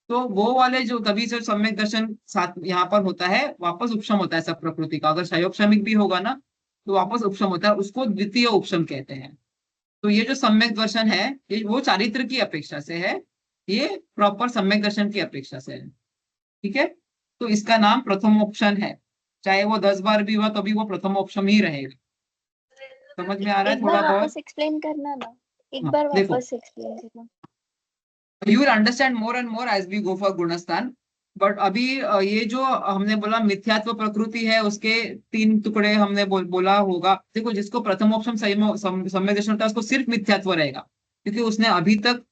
तो वो वाले जो तभी से सम्यक दर्शन साथ यहाँ पर होता है, वापस उपशम होता है सब प्रकृति का। अगर क्षयोपशमिक भी होगा ना तो वापस उपशम होता है, उसको द्वितीय उपशम कहते हैं। तो ये जो सम्यक दर्शन है ये वो चारित्र की अपेक्षा से है, ये प्रॉपर सम्यक दर्शन की अपेक्षा से है। ठीक है। तो इसका नाम प्रथम ऑप्शन है, चाहे वो 10 बार भी हुआ तो भी वो प्रथम ऑप्शन ही रहेगा। समझ में आ रहा है एक थोड़ा बार बहुत? वापस एक्सप्लेन करना ना, एक हाँ बार देखो, वापस एक्सप्लेन करना। You will understand more and more as we go for gunasthan. But अभी ये जो हमने बोला मिथ्यात्व प्रकृति है उसके 3 टुकड़े हमने बोला होगा। देखो जिसको प्रथम ऑप्शन सम्यक दर्शन होता है उसको सिर्फ मिथ्यात्व रहेगा, क्योंकि उसने अभी तक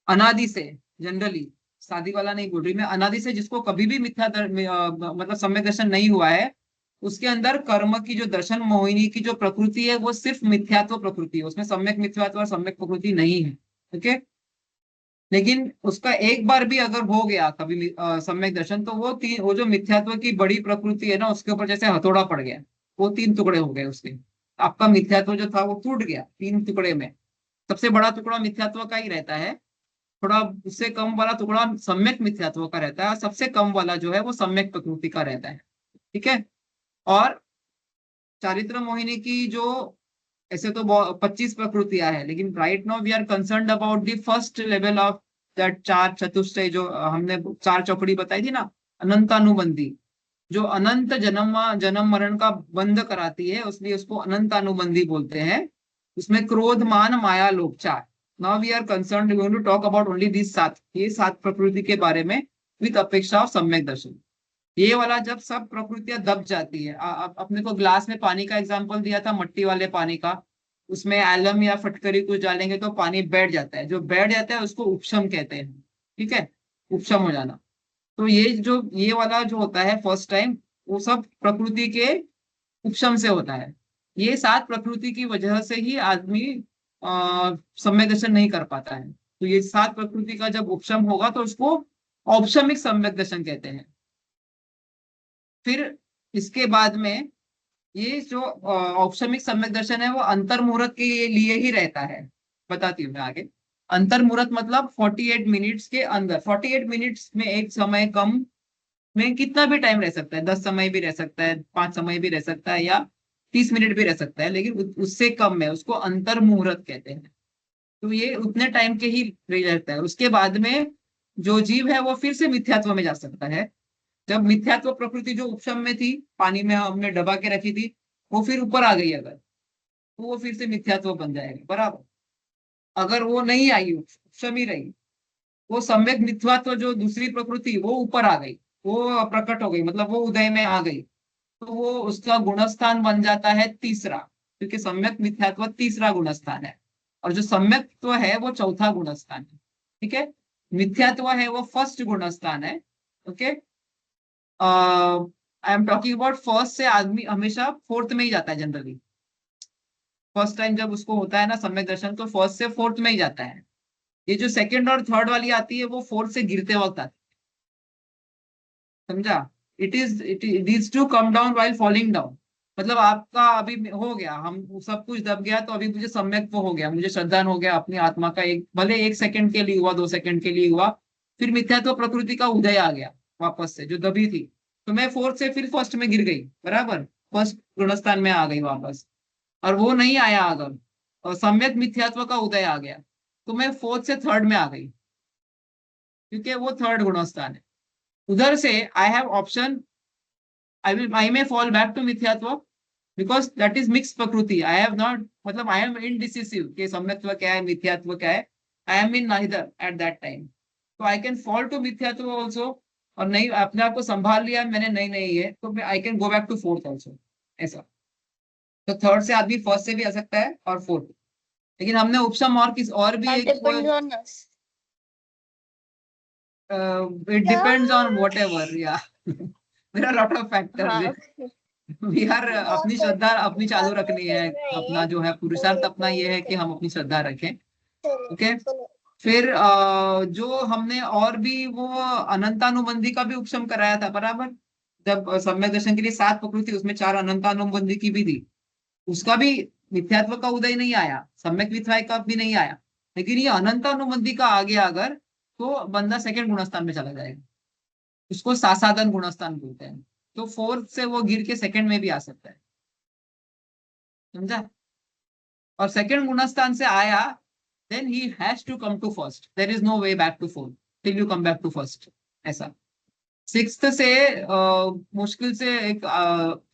अनादि से, जनरली शादी वाला नहीं बोल रही मैं, अनादि से जिसको कभी भी मतलब सम्यक दर्शन नहीं हुआ है, उसके अंदर कर्म की जो दर्शन मोहिनी की जो प्रकृति है वो सिर्फ मिथ्यात्व प्रकृति है, उसमें सम्यक मिथ्यात्व और सम्यक प्रकृति नहीं है। ओके। लेकिन उसका एक बार भी अगर हो गया कभी सम्यक दर्शन, तो वो जो मिथ्यात्व की बड़ी प्रकृति है ना उसके ऊपर जैसे हथौड़ा पड़ गया, वो 3 टुकड़े हो गए उसके। आपका मिथ्यात्व जो था वो टूट गया 3 टुकड़े में। सबसे बड़ा टुकड़ा मिथ्यात्व का ही रहता है, थोड़ा उससे कम वाला टुकड़ा सम्यक मिथ्यात्व का रहता है, और सबसे कम वाला जो है वो सम्यक प्रकृति का रहता है। ठीक है। और चारित्र मोहिनी की जो, ऐसे तो 25 प्रकृतियां है, लेकिन right now we are concerned about the first level of that चार चतुष्टय, जो हमने चार चौकड़ी बताई थी ना, अनंतानुबंधी, जो अनंत जन्म जन्म मरण का बंद कराती है, इसलिए उसको अनंतानुबंधी बोलते हैं। उसमें क्रोध मान माया लोभ चार। Now we are concerned going to talk about only this सात, ये सात प्रकृति के बारे में विद अपेक्षा ऑफ सम्यक दर्शन। ये वाला जब सब प्रकृतियां दब जाती है, अपने को ग्लास में पानी का एग्जांपल दिया था, मट्टी वाले पानी का, उसमें एलम या फटकरी कुछ डालेंगे तो पानी बैठ जाता है, जो बैठ जाता है उसको उपशम कहते हैं। ठीक है, उपशम हो जाना। तो ये वाला जो होता है फर्स्ट टाइम, वो सब प्रकृति के उपशम से होता है। ये सात प्रकृति की वजह से ही आदमी सम्यक दर्शन नहीं कर पाता है। तो ये सात प्रकृति का जब उपशम होगा तो उसको औपशमिक सम्यक दर्शन कहते हैं। फिर इसके बाद में ये जो औपशमिक सम्यक दर्शन है वो अंतर्मुहूर्त के लिए ही रहता है। बताती हूँ मैं आगे। अंतर्मुहूर्त मतलब 48 मिनट्स के अंदर, 48 मिनट्स में एक समय कम में कितना भी टाइम रह सकता है, 10 समय भी रह सकता है, 5 समय भी रह सकता है, या 30 मिनट भी रह सकता है, लेकिन उससे कम है, उसको अंतर्मुहूर्त कहते हैं। तो ये उतने टाइम के ही रहता है। उसके बाद में जो जीव है वो फिर से मिथ्यात्व में जा सकता है। जब मिथ्यात्व प्रकृति जो उपशम में थी, पानी में हमने दबा के रखी थी, वो फिर ऊपर आ गई अगर, तो वो फिर से मिथ्यात्व बन जाएगा, बराबर। अगर वो नहीं आई, उपशम ही रही, वो सम्यक मिथ्यात्व जो दूसरी प्रकृति वो ऊपर आ गई, वो प्रकट हो गई, मतलब वो उदय में आ गई, तो वो उसका गुणस्थान बन जाता है तीसरा, क्योंकि सम्यक मिथ्यात्व तीसरा गुणस्थान है, और जो सम्यक्त्व है वो चौथा गुणस्थान है। ठीक है, मिथ्यात्व है वो फर्स्ट गुणस्थान है। Okay, I am talking about first से आदमी हमेशा फोर्थ में ही जाता है जनरली। फर्स्ट टाइम जब उसको होता है ना सम्यक दर्शन, तो फर्स्ट से फोर्थ में ही जाता है। ये जो सेकंड और थर्ड वाली आती है वो फोर्थ से गिरते वक्त आती है, समझा। It needs to come down while falling down. मतलब आपका अभी हो गया, हम सब कुछ दब गया, तो अभी मुझे सम्यक वो हो गया, मुझे श्रद्धान हो गया अपनी आत्मा का, एक भले 1 सेकंड के लिए हुआ, 2 सेकंड के लिए हुआ, फिर मिथ्यात्व प्रकृति का उदय आ गया वापस से जो दबी थी, तो मैं फोर्थ से फिर फर्स्ट में गिर गई, बराबर, फर्स्ट गुणस्थान में आ गई वापस। और वो नहीं आया अगर, और सम्यक मिथ्यात्व का उदय आ गया, तो मैं फोर्थ से थर्ड में आ गई, क्योंकि वो थर्ड गुणस्थान है। उधर से I have option, I may fall back to मिथ्यात्व, बिकॉज दैट इज मिक्स प्रकृति। आई हैव नॉट, मतलब आई एम इनडिसिसिव कि सम्यक्त्व क्या है मिथ्यात्व क्या है, I am in neither at that time, तो आई कैन फॉल टू मिथ्यात्व ऑल्सो। और नहीं, अपने आप को संभाल लिया मैंने, नहीं नहीं है, तो I can go back to fourth also, ऐसा। तो थर्ड से आदमी फर्स्ट से भी आ सकता है और फोर्थ। लेकिन हमने उपशम और किस और भी That एक, depends on us. It Yeah. Depends on what ever, या देयर आर लॉट ऑफ हाँ, फैक्टर्स। वी आर अपनी श्रद्धा अपनी चालू रखनी है, अपना जो है पुरुषार्थ अपना ये है कि हम अपनी श्रद्धा रखें। ओके। फिर जो हमने और भी वो अनंतानुबंधी का भी उपशम कराया था, बराबर। जब सम्यक दर्शन के लिए सात प्रकृति, उसमें चार अनंतानुबंधी की भी थी, उसका भी मिथ्यात्व का उदय नहीं आया, सम्यक मिथ्या का भी नहीं आया, लेकिन ये अनंतानुबंधी का आ गया अगर, तो बंदा सेकंड गुणस्थान में चला जाएगा, उसको सासाधन गुणस्थान बोलते हैं। तो फोर्थ से वो गिर के सेकंड में भी आ सकता है, समझा। और सेकंड गुणस्थान से आया, then he has to come to first, there is no way back to fourth till you come back to first, ऐसा। सिक्स्थ से मुश्किल से एक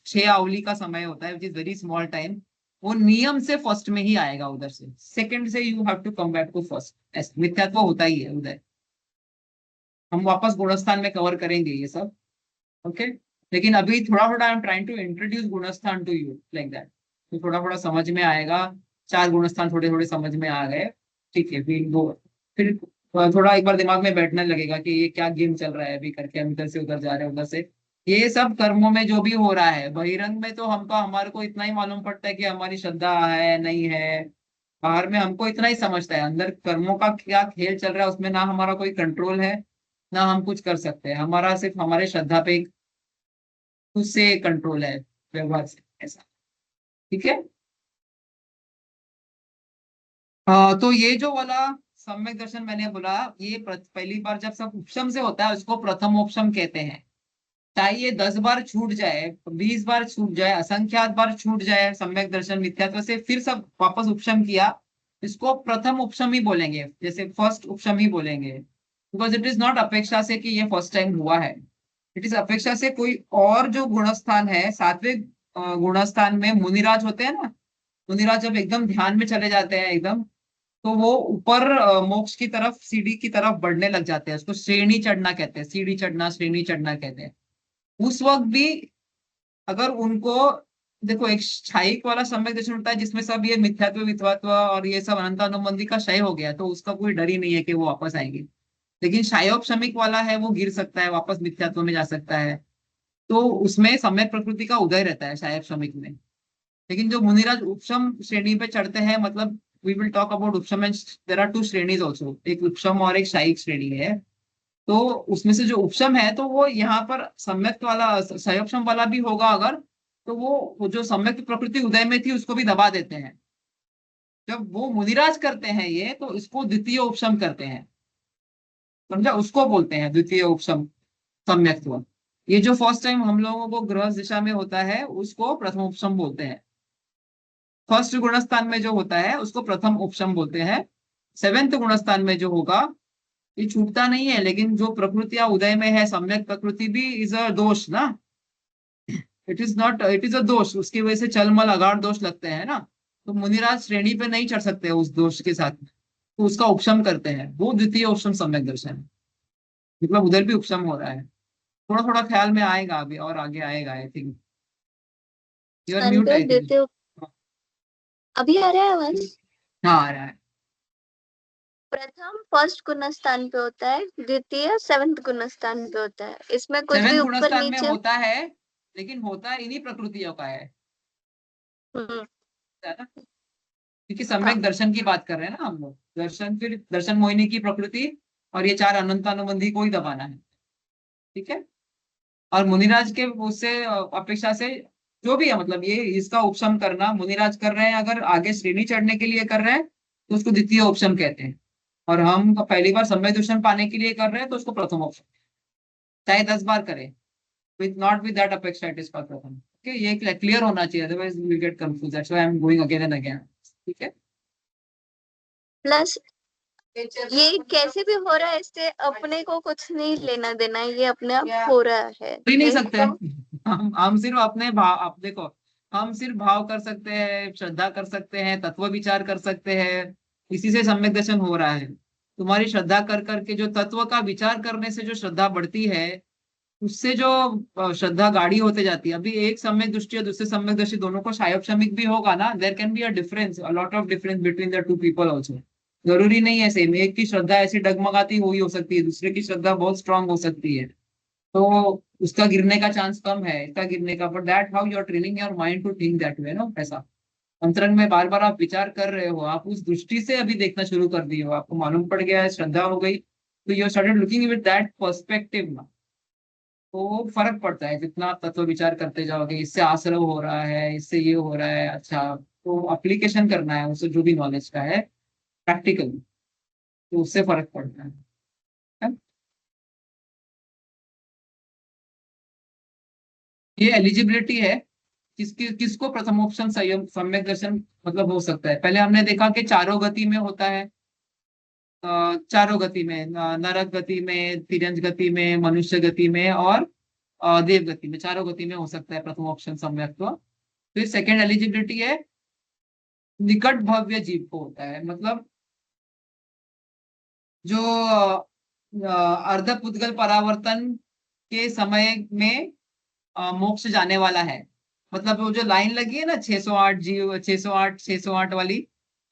6 आवली का समय होता है, which is very small time, वो नियम से फर्स्ट में ही आएगा, उधर से सेकंड से you have to come back to first. मिथ्यात्व होता ही है उधर। हम वापस गुणस्थान में कवर करेंगे ये सब। ओके, लेकिन अभी थोड़ा थोड़ा I am trying to introduce gunasthan to you like that, तो थोड़ा थोड़ा समझ में आएगा। चार गुणस्थान थोड़े थोड़े समझ में आ गए, ठीक है, फिर वो, फिर थोड़ा एक बार दिमाग में बैठने लगेगा कि ये क्या गेम चल रहा है अभी करके, हम इधर से उधर जा रहे हैं, उधर से। ये सब कर्मों में जो भी हो रहा है, बहिरंग में तो हमको हमारे को इतना ही मालूम पड़ता है कि हमारी श्रद्धा है नहीं है, बाहर में हमको इतना ही समझता है, अंदर कर्मों का क्या खेल चल रहा है उसमें ना हमारा कोई कंट्रोल है, ना हम कुछ कर सकते हैं, हमारा सिर्फ हमारे श्रद्धा पे खुद से कंट्रोल है, व्यवहार से, ऐसा। ठीक है। तो ये जो वाला सम्यक दर्शन मैंने बोला, ये पहली बार जब सब उपशम से होता है उसको प्रथम उपशम कहते हैं। चाहे ये 10 बार छूट जाए, 20 बार छूट जाए, असंख्यात बार छूट जाए सम्यक दर्शन मिथ्यात्व से, फिर सब वापस उपशम किया, इसको प्रथम उपशम ही बोलेंगे, जैसे फर्स्ट उपशम ही बोलेंगे। बिकॉज इट इज नॉट अपेक्षा से कि ये फर्स्ट टाइम हुआ है, इट इज अपेक्षा से कोई और जो गुणस्थान है, सात्विक गुणस्थान में मुनिराज होते हैं ना, मुनिराज जब एकदम ध्यान में चले जाते हैं एकदम, तो वो ऊपर मोक्ष की तरफ, सीढ़ी की तरफ बढ़ने लग जाते हैं, उसको श्रेणी चढ़ना कहते हैं, सीढ़ी चढ़ना, श्रेणी चढ़ना कहते हैं। उस वक्त भी अगर उनको, देखो एक क्षायिक वाला सम्यक दर्शन होता है जिसमें सब ये मिथ्यात्व विथवात्व और ये सब अनंतानुबंधी का क्षय हो गया, तो उसका कोई डर ही नहीं है कि वो वापस आएंगे। लेकिन क्षयोपशमिक वाला है, वो गिर सकता है, वापस मिथ्यात्व में जा सकता है, तो उसमें सम्यक प्रकृति का उदय रहता है क्षयोपशमिक में। लेकिन जो मुनिराज उपशम श्रेणी पे चढ़ते हैं, मतलब we will talk about upsham and there are two shrenis also, एक उपशम और एक क्षयिक श्रेणी है। तो उसमें से जो उपशम है, तो वो यहाँ पर सम्यक वाला, क्षयोपशम वाला भी होगा अगर, तो वो जो सम्यक प्रकृति उदय में थी उसको भी दबा देते हैं। जब वो मुनिराज करते हैं ये, तो इसको द्वितीय उपशम करते हैं, समझा, उसको बोलते हैं द्वितीय उपशम सम्यक्त्व। ये जो फर्स्ट टाइम हम लोगों को गृहस्थ दिशा में होता है उसको प्रथम उपशम बोलते हैं। फर्स्ट गुणस्थान में जो होता है उसको प्रथम उपशम बोलते हैं। सेवेंथ गुणस्थान में जो होगा, ये छूटता नहीं है, लेकिन जो प्रकृतियां उदय में है, सम्यक प्रकृति भी इज अ दोष ना, it is not, it is अ दोष, उसकी वजह से चलमल अगाध दोष लगते हैं ना, तो मुनिराज श्रेणी पे नहीं चढ़ सकते उस दोष के साथ, तो उसका उपशम करते हैं, वो द्वितीय उपशम सम्यक दर्शन है। मतलब उधर भी उपशम हो रहा है, थोड़ा थोड़ा ख्याल में आएगा अभी और आगे आएगा, I think. You are mute, Anant I think. द्वितीय, अभी आ रहा है आवाज? हाँ आ रहा है। प्रथम फर्स्ट गुणस्थान पे होता है, द्वितीय सेवेंथ गुणस्थान पे होता है, इसमें कुछ भी सेवेंथ ऊपर गुणस्थान में नीचे। होता है, लेकिन होता इन्हीं प्रकृतियों का हम्म। है ना, क्योंकि सम्यक हाँ। दर्शन की बात कर रहे हैं ना हम लोग, दर्शन फिर दर्शन मोहिनी की प्रकृति और ये चार अनंतानुबंधी को ही दबाना है। ठीक है। और मुनिराज के उससे अपेक्षा से जो भी है, मतलब ये इसका उपशम करना मुनिराज कर रहे हैं, अगर आगे श्रेणी चढ़ने के लिए कर रहे हैं तो उसको द्वितीय उपशम कहते हैं, और हम पहली बार सम्यक दर्शन पाने के लिए कर रहे हैं तो उसको प्रथम उपशम, चाहे 10 बार करें, विद नॉट विद दैट अपेक्षा, इट इज फॉर प्रथम। ओके, ये क्लियर होना चाहिए, otherwise we will get confuse, that's why I am going again and again. ठीक है। प्लस ये कैसे भी हो रहा है, इससे अपने को कुछ नहीं लेना देना है, ये अपने आप हो रहा है, ही नहीं नहीं सकते। तो। हम सिर्फ अपने भाव, आप देखो, हम सिर्फ भाव कर सकते हैं, श्रद्धा कर सकते हैं, तत्व विचार कर सकते हैं, इसी से सम्यक दर्शन हो रहा है। तुम्हारी श्रद्धा कर करके जो तत्व का विचार करने से जो श्रद्धा बढ़ती है, उससे जो श्रद्धा गाढ़ी होते जाती है। अभी एक सम्यक दृष्टि और दूसरे सम्यक दृष्टि दोनों को क्षायोपशमिक भी होगा ना, there can be a difference, a lot of difference between the two people also. जरूरी नहीं है सेम, एक की श्रद्धा ऐसी डगमगाती हुई हो सकती है, दूसरे की श्रद्धा बहुत स्ट्रांग हो सकती है, तो उसका गिरने का चांस कम है, इसका गिरने का, but that how you are training your mind to think that way, no, ऐसा। अंतरंग में बार बार आप विचार कर रहे हो, आप उस दृष्टि से अभी देखना शुरू कर दिए हो, आपको मालूम पड़ गया है, श्रद्धा हो गई, तो you started looking with that perspective ना, तो फर्क पड़ता है जितना आप तत्व विचार करते जाओगे, इससे आश्रव हो रहा है, इससे ये हो रहा है, अच्छा, तो अप्लीकेशन करना है उसे, जो भी नॉलेज का है, प्रैक्टिकली, तो उससे फर्क पड़ता है। ये एलिजिबिलिटी है, किसको प्रथम ऑप्शन संयम सम्यक दर्शन मतलब हो सकता है। पहले हमने देखा कि चारों गति में होता है, चारों गति में, नरक गति में, तिरंज गति में, मनुष्य गति में और देव गति में, चारों गति में हो सकता है प्रथम ऑप्शन सम्यक्त्व। फिर सेकंड एलिजिबिलिटी है, निकट भव्य जीव को होता है, मतलब जो अर्ध पुद्गल परावर्तन के समय में मोक्ष जाने वाला है। मतलब वो जो लाइन लगी है ना, 608 जीव, 608 608 वाली,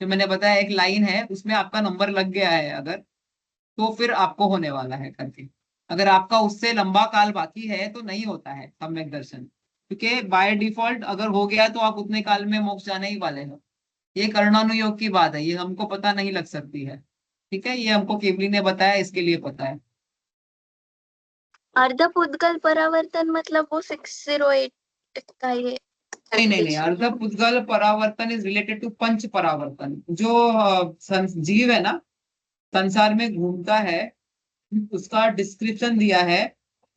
जो मैंने बताया एक लाइन है, उसमें आपका नंबर लग गया है अगर, तो फिर आपको होने वाला है करके। अगर आपका उससे लंबा काल बाकी है तो नहीं होता है सम्यक दर्शन, क्योंकि बाय डिफॉल्ट अगर हो गया तो आप उतने काल में मोक्ष जाने ही वाले हो। ये कर्णानुयोग की बात है, ये हमको पता नहीं लग सकती है। ठीक है, ये हमको केवली ने बताया, इसके लिए पता है। अर्ध पुद्गल परावर्तन मतलब वो 608 का ये नहीं नहीं नहीं, अर्ध पुद्गल परावर्तन इज रिलेटेड टू पंच परावर्तन। जो जीव है ना, संसार में घूमता है, उसका डिस्क्रिप्शन दिया है,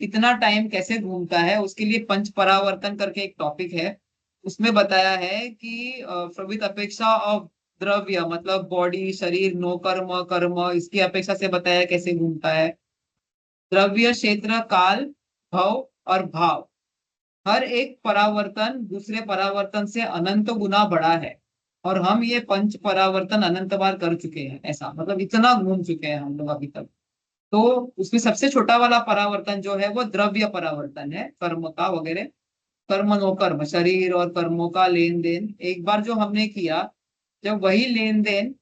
कितना टाइम कैसे घूमता है, उसके लिए पंच परावर्तन करके एक टॉपिक है। उसमें बताया है कि प्रवृत्त अपेक्षा ऑफ द्रव्य, मतलब बॉडी, शरीर, नो कर्म कर्म, इसकी अपेक्षा से बताया है कैसे घूमता है। द्रव्य, क्षेत्र, काल, भव और भाव, हर एक परावर्तन दूसरे परावर्तन से अनंत गुना बड़ा है। और हम ये पंच परावर्तन अनंत बार कर चुके हैं, ऐसा मतलब इतना घूम चुके हैं हम लोग अभी तक। तो उसमें सबसे छोटा वाला परावर्तन जो है वो द्रव्य परावर्तन है, कर्म का वगैरह, कर्म नो कर्म, शरीर और कर्मों का लेन देन एक बार जो हमने किया, जब वही लेन then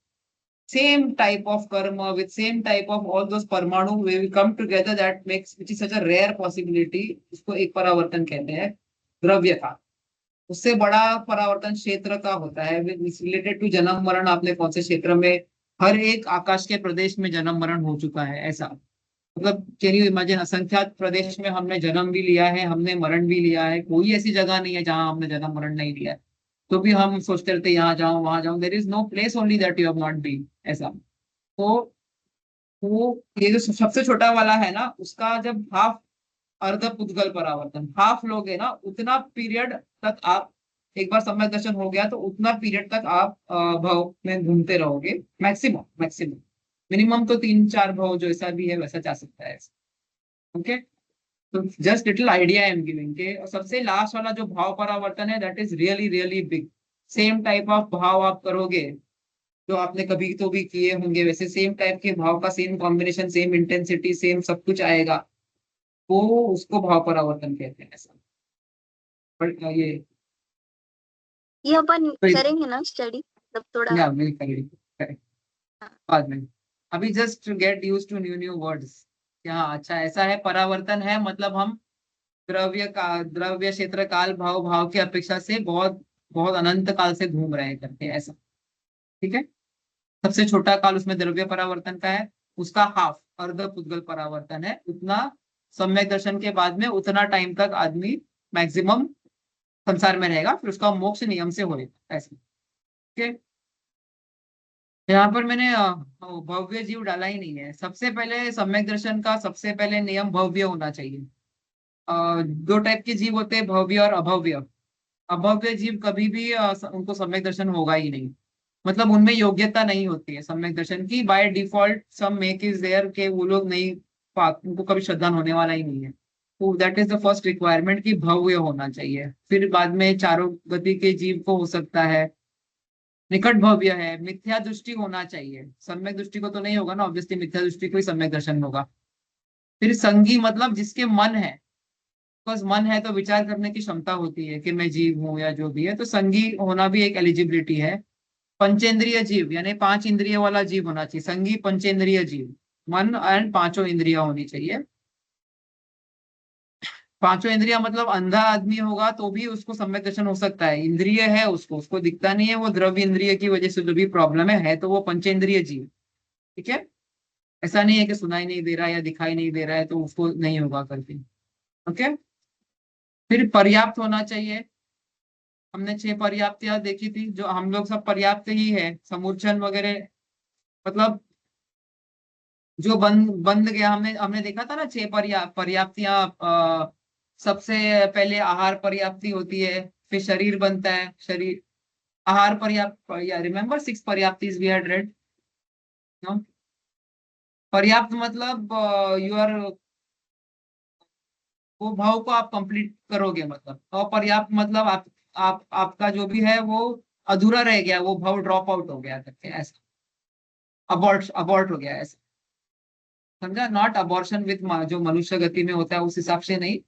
same type of karma with same type of all those paramanu will come together, that makes which is such a rare possibility, उसको एक परावर्तन कहते हैं द्रव्य का। उससे बड़ा परावर्तन क्षेत्र का होता है, रिलेटेड टू जन्म मरण, आपने कौन से क्षेत्र में, हर एक आकाश के प्रदेश में जन्म मरण हो चुका है, ऐसा मतलब कैन यू इमेजिन, असंख्यात प्रदेश में हमने जन्म भी लिया है, हमने मरण भी लिया है, कोई ऐसी जगह नहीं है जहां हमने जन्म मरण नहीं लिया है। तो भी हम सोचते रहते यहाँ जाऊं वहां जाऊं, there is no place only that you have not been, ऐसा। तो वो ये जो सबसे छोटा वाला है ना, उसका जब हाफ, अर्ध पुद्गल परावर्तन हाफ लोगे ना, उतना पीरियड तक आप, एक बार सम्यक दर्शन हो गया तो उतना पीरियड तक आप भव में घूमते रहोगे, मैक्सिमम मैक्सिमम। मिनिमम तो 3-4 भव जो ऐसा भी है वैसा जा सकता है। ओके, तो just little idea I am giving के। और सबसे लास्ट वाला जो भाव परावर्तन है, that is really really big. Same type of भाव आप करोगे जो आपने कभी तो भी किए होंगे, वैसे सेम टाइप के भाव का same combination, same intensity, same सब कुछ आएगा, वो उसको भाव परावर्तन कहते हैं, ऐसा। बट ये ये अपन तो करेंगे ना स्टडी, मतलब थोड़ा। या मिल करेंगे बाद में। अभी just get use to new new words. हाँ अच्छा, ऐसा है, परावर्तन है मतलब हम द्रव्य का, द्रव्य, क्षेत्र, काल, भाव, भाव की अपेक्षा से बहुत बहुत अनंत काल से घूम रहे हैं करके, ऐसा। ठीक है, सबसे छोटा काल उसमें द्रव्य परावर्तन का है, उसका हाफ अर्ध पुद्गल परावर्तन है, उतना सम्यक दर्शन के बाद में उतना टाइम तक आदमी मैक्सिमम संसार में रहेगा, फिर उसका मोक्ष नियम से होगा, ऐसे। ठीक है, यहाँ पर मैंने भव्य जीव डाला ही नहीं है। सबसे पहले सम्यक दर्शन का सबसे पहले नियम भव्य होना चाहिए। दो टाइप के जीव होते हैं, भव्य और अभव्य। अभव्य जीव कभी भी उनको सम्यक दर्शन होगा ही नहीं, मतलब उनमें योग्यता नहीं होती है सम्यक दर्शन की, by default some make is there के वो लोग नहीं उनको कभी श्रद्धान होने वाला ही नहीं है। तो that is the first requirement कि भव्य होना चाहिए। फिर बाद में चारों गति के जीव को हो सकता है, निकट भव्य है, मिथ्या दृष्टि होना चाहिए, सम्यक दृष्टि को तो नहीं होगा ना, ऑब्वियसली मिथ्या दृष्टि को ही सम्यक दर्शन होगा। फिर संगी, मतलब जिसके मन है, बस मन है तो विचार करने की क्षमता होती है कि मैं जीव हूँ या जो भी है, तो संगी होना भी एक एलिजिबिलिटी है। पंचेंद्रिय जीव यानी 5 इंद्रिय वाला जीव होना चाहिए, संगी पंचेंद्रिय जीव, मन एंड पांचों इंद्रिया होनी चाहिए। पांचों इंद्रिया मतलब अंधा आदमी होगा तो भी उसको सम्यक दर्शन हो सकता है, इंद्रिय है उसको, उसको दिखता नहीं है, वो द्रव्य इंद्रिय की वजह से जो भी प्रॉब्लम है तो वो पंचेंद्रिय जीव। ठीक है, ऐसा नहीं है कि सुनाई नहीं दे रहा है या दिखाई नहीं दे रहा है तो उसको नहीं होगा करके। ओके, फिर पर्याप्त होना चाहिए। हमने 6 पर्याप्तियां देखी थी, जो हम लोग सब पर्याप्त ही है, समूर्छन वगैरह, मतलब जो बंद बंद गया, हमने हमने देखा था ना 6 पर्याप्तियां। सबसे पहले आहार पर्याप्ति होती है, फिर शरीर बनता है, शरीर, आहार पर्याप्त, रिमेम्बर 6 पर्याप्तिज वी हैड रेड। पर्याप्त मतलब यू आर, वो भाव को आप कंप्लीट करोगे, मतलब अपर्याप्त मतलब आप आपका जो भी है वो अधूरा रह गया, वो भाव ड्रॉप आउट हो गया करके, ऐसा। अबॉर्ट अबॉर्ट हो गया, ऐसा समझा, नॉट अबॉर्शन विद जो मनुष्य गति में होता है उस हिसाब से नहीं।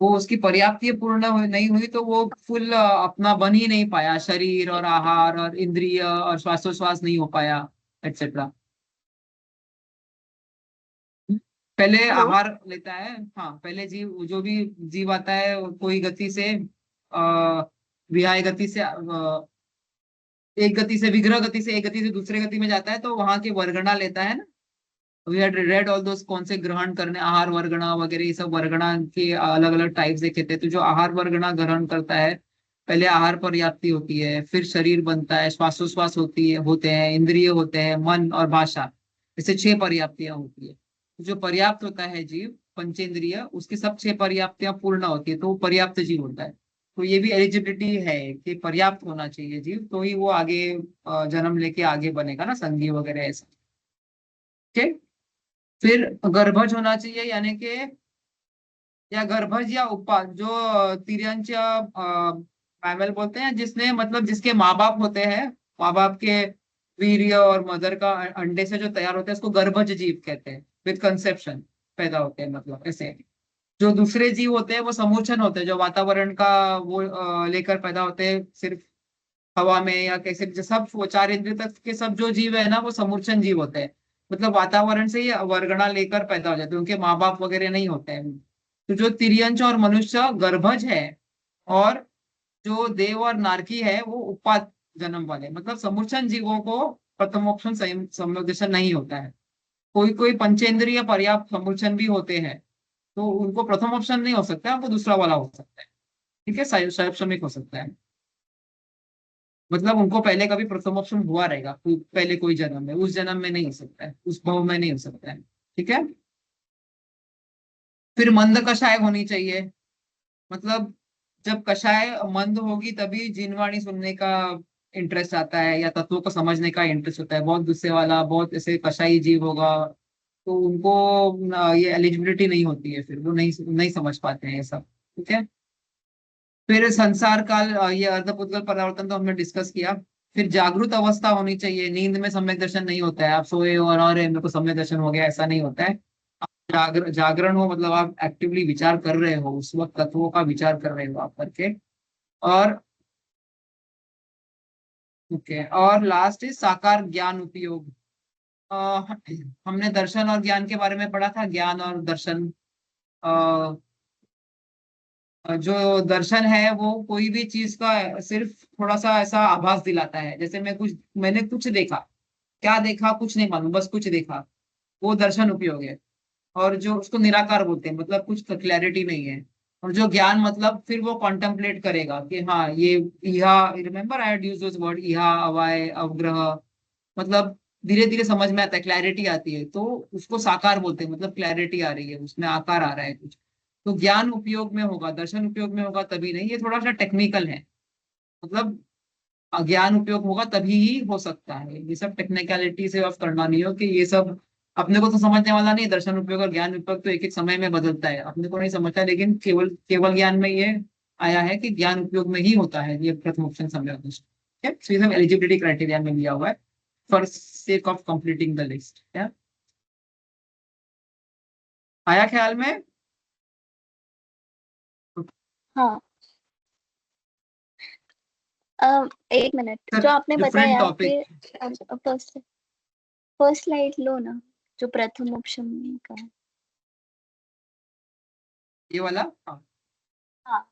वो उसकी पर्याप्ति पूर्ण नहीं हुई तो वो फुल अपना बन ही नहीं पाया, शरीर और आहार और इंद्रिय और श्वासोश्वास नहीं हो पाया, एक्सेट्रा। पहले हेलो। आहार लेता है, हाँ पहले जीव, जो भी जीव आता है वो कोई गति से विहाय गति से, एक गति से विग्रह गति से एक गति से दूसरे गति में जाता है, तो वहां की वर्गणा लेता है ना। We had read all those, कौन से ग्रहण करने, आहार वर्गणा वगैरह, ये सब वर्गणा के अलग अलग टाइप्स देखे थे। तो जो आहार वर्गणा ग्रहण करता है, पहले आहार पर्याप्ति होती है, फिर शरीर बनता है, श्वासोश्वास होती है, होते हैं, इंद्रिय होते हैं, मन और भाषा, ऐसे 6 पर्याप्तियां होती है। जो पर्याप्त होता है जीव, पंचेंद्रिय, उसकी सब 6 पर्याप्तियां पूर्ण होती है, तो वो पर्याप्त जीव होता है। तो ये भी एलिजिबिलिटी है कि पर्याप्त होना चाहिए जीव, तो ही वो आगे जन्म लेके आगे बनेगा ना, संघी वगैरह ऐसा। ठीक। फिर गर्भज होना चाहिए, यानी कि या गर्भज या उपा, जो तिर्यंच मैमल बोलते हैं, जिसने मतलब जिसके माँ बाप होते हैं, माँ बाप के वीर्य और मदर का अंडे से जो तैयार होता है, उसको गर्भज जीव कहते हैं। विद कंसेप्शन पैदा होते हैं, मतलब ऐसे। जो दूसरे जीव होते हैं वो समूचन होते हैं, जो वातावरण का वो लेकर पैदा होते हैं, सिर्फ हवा में या कैसे भी, जो सब वो 4 इंद्रिय तक के सब जो जीव है ना, वो समूचन जीव होते हैं। मतलब वातावरण से ही वर्गणा लेकर पैदा हो जाते हैं, उनके माँ बाप वगैरह नहीं होते हैं। तो जो तिर्यंच और मनुष्य गर्भज है, और जो देव और नारकी है वो उत्पाद जन्म वाले, मतलब समूचन जीवों को प्रथमोक्षण संयोजन नहीं होता है। कोई कोई पंचेंद्रिय पर्याप्त समूचन भी होते हैं, तो उनको प्रथम ऑप्शन नहीं हो सकता है, उनको दूसरा वाला हो सकता है। ठीक है, श्रमिक हो सकता है। मतलब उनको पहले कभी प्रथम ऑप्शन हुआ रहेगा, पहले कोई जन्म में, उस जन्म में नहीं हो सकता है, उस भाव में नहीं हो सकता है। ठीक है। फिर मंद कषाय होनी चाहिए, मतलब जब कषाय मंद होगी तभी जिनवाणी सुनने का इंटरेस्ट आता है, या तत्वों को समझने का इंटरेस्ट होता है। बहुत गुस्से वाला, बहुत ऐसे कषाई जीव होगा, तो उनको ये एलिजिबिलिटी नहीं होती है, फिर वो नहीं नहीं समझ पाते हैं ये सब। ठीक है। फिर संसार काल, ये अर्धपुद्गल परावर्तन तो हमने डिस्कस किया। फिर जागृत अवस्था होनी चाहिए, नींद में सम्यक दर्शन नहीं होता है, आप सोए और मेरे को सम्यक दर्शन हो गया, ऐसा नहीं होता है। जागरण हो, मतलब आप एक्टिवली विचार कर रहे हो, उस वक्त तत्वों का विचार कर रहे हो आप करके। और ओके, और लास्ट इज साकार ज्ञान उपयोग। अ, हमने दर्शन और ज्ञान के बारे में पढ़ा था, ज्ञान और दर्शन। जो दर्शन है वो कोई भी चीज का सिर्फ थोड़ा सा ऐसा आभास दिलाता है, जैसे मैंने कुछ देखा, क्या देखा कुछ नहीं मालूम, बस कुछ देखा, वो दर्शन उपयोग है। और जो उसको निराकार बोलते हैं, मतलब कुछ क्लैरिटी नहीं है। और जो ज्ञान, मतलब फिर वो कॉन्टेम्पलेट करेगा कि हाँ ये, इहा, remember I had used those word, इहा, अवाय, अवग्रह, मतलब धीरे धीरे समझ में आता है, क्लैरिटी आती है, तो उसको साकार बोलते हैं, मतलब क्लैरिटी आ रही है, उसमें आकार आ रहा है कुछ। तो ज्ञान उपयोग में होगा, दर्शन उपयोग में होगा तभी नहीं, ये थोड़ा सा टेक्निकल है। मतलब ज्ञान उपयोग होगा तभी ही हो सकता है, ये सब टेक्निकलिटी से ऑफ करना नहीं हो कि ये सब अपने को तो समझने वाला नहीं। दर्शन उपयोग और ज्ञान उपयोग तो एक एक समय में बदलता है, अपने को नहीं समझता, लेकिन केवल केवल ज्ञान में ये आया है कि ज्ञान उपयोग में ही होता है ये प्रथम ऑप्शन समय। ठीक है, so ये सब एलिजिबिलिटी क्राइटेरिया में लिया हुआ है for sake of completing the list. क्या आया ख्याल में? हाँ। एक मिनट, सर, जो आपने डिफरेंट बताया टॉपिक। कि फर्स्ट फर्स्ट स्लाइड लो ना, जो प्रथम ऑप्शन का है। ये वाला, हाँ। हाँ,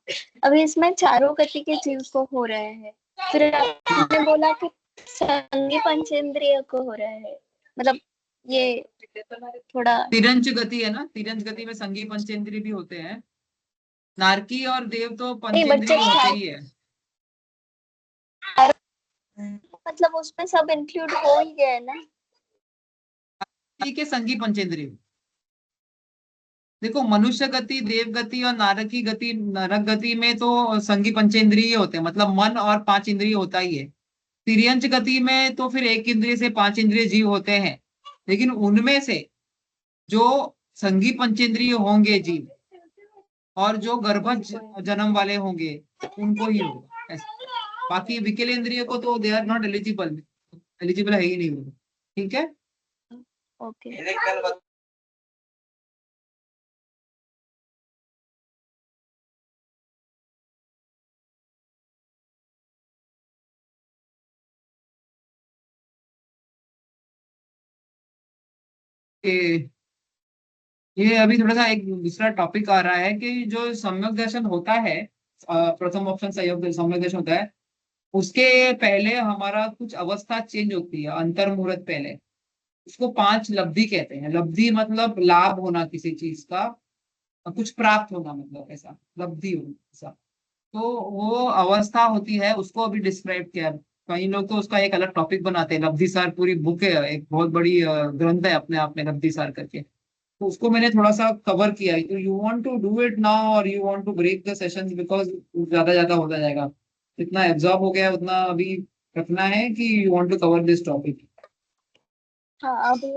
अभी इसमें चारों गति के जीव को हो रहे हैं, फिर आपने बोला कि संगी पंचेंद्रिय को हो रहा है, मतलब ये थोड़ा। तिरंज गति है ना, तिरंज गति में संगी पंचेंद्रिय भी होते हैं। नारकी और देव तो नहीं, बट पंचेंद्रिय जब होते ही है। मतलब उसमें सब इंक्लूड हो ही गया है ना। ठीक है, संगी पंचेंद्रिय। देखो, मनुष्य गति, देव गति और नारकी गति, नरक गति में तो संगी पंचेंद्रिय होते हैं, मतलब मन और 5 इंद्रिय होता ही है। तिर्यंच गति में तो फिर 1 इंद्रिय से 5 इंद्रिय जीव होते हैं, लेकिन उनमें से जो संगी पंचेंद्रिय होंगे जीव, और जो गर्भज जन्म वाले होंगे, उनको ही होगा ऐसा। बाकी विकलेंद्रिय को तो they are not eligible, eligible है ही नहीं वो। ठीक है। ओके। ये अभी थोड़ा सा एक दूसरा टॉपिक आ रहा है कि जो सम्यक दर्शन होता है, प्रथम ऑप्शन सहयोग सम्यक दर्शन होता है, उसके पहले हमारा कुछ अवस्था चेंज होती है, अंतर मुहूर्त पहले। उसको 5 लब्धि कहते हैं। लब्धि मतलब लाभ होना किसी चीज का, कुछ प्राप्त होना, मतलब ऐसा लब्धि होना ऐसा। तो वो अवस्था होती है, उसको अभी डिस्क्राइब किया है। कई लोग तो उसका एक अलग टॉपिक बनाते हैं, लब्धिसार पूरी बुक है, एक बहुत बड़ी ग्रंथ है अपने आप में लब्धिसार करके। तो उसको मैंने थोड़ा सा कवर किया है। तो you want to do it now और you want to break the sessions, because ज्यादा ज्यादा होता जाएगा, इतना एब्जॉर्ब हो गया है, उतना अभी रखना है कि you want to cover this topic. हाँ अभी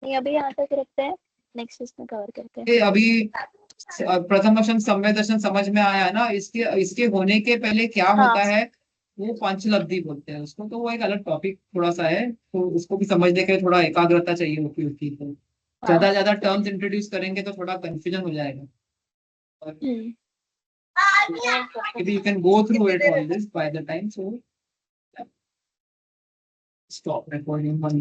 नहीं, अभी यहाँ तक रखते हैं, नेक्स्ट इसमें कवर करते हैं। अभी प्रथम दर्शन सम्यक दर्शन समझ में आया है ना, इसके इसके होने के पहले क्या हाँ होता है, वो पंचलब्धि बोलते हैं उसको। तो वो एक अलग टॉपिक थोड़ा सा है, तो उसको भी समझने के लिए थोड़ा एकाग्रता चाहिए होती होती है। तो हाँ। ज्यादा ज्यादा टर्म्स इंट्रोड्यूस करेंगे तो थोड़ा कंफ्यूजन हो जाएगा। और हम्म। maybe you can go through it all this by the time, so stop recording one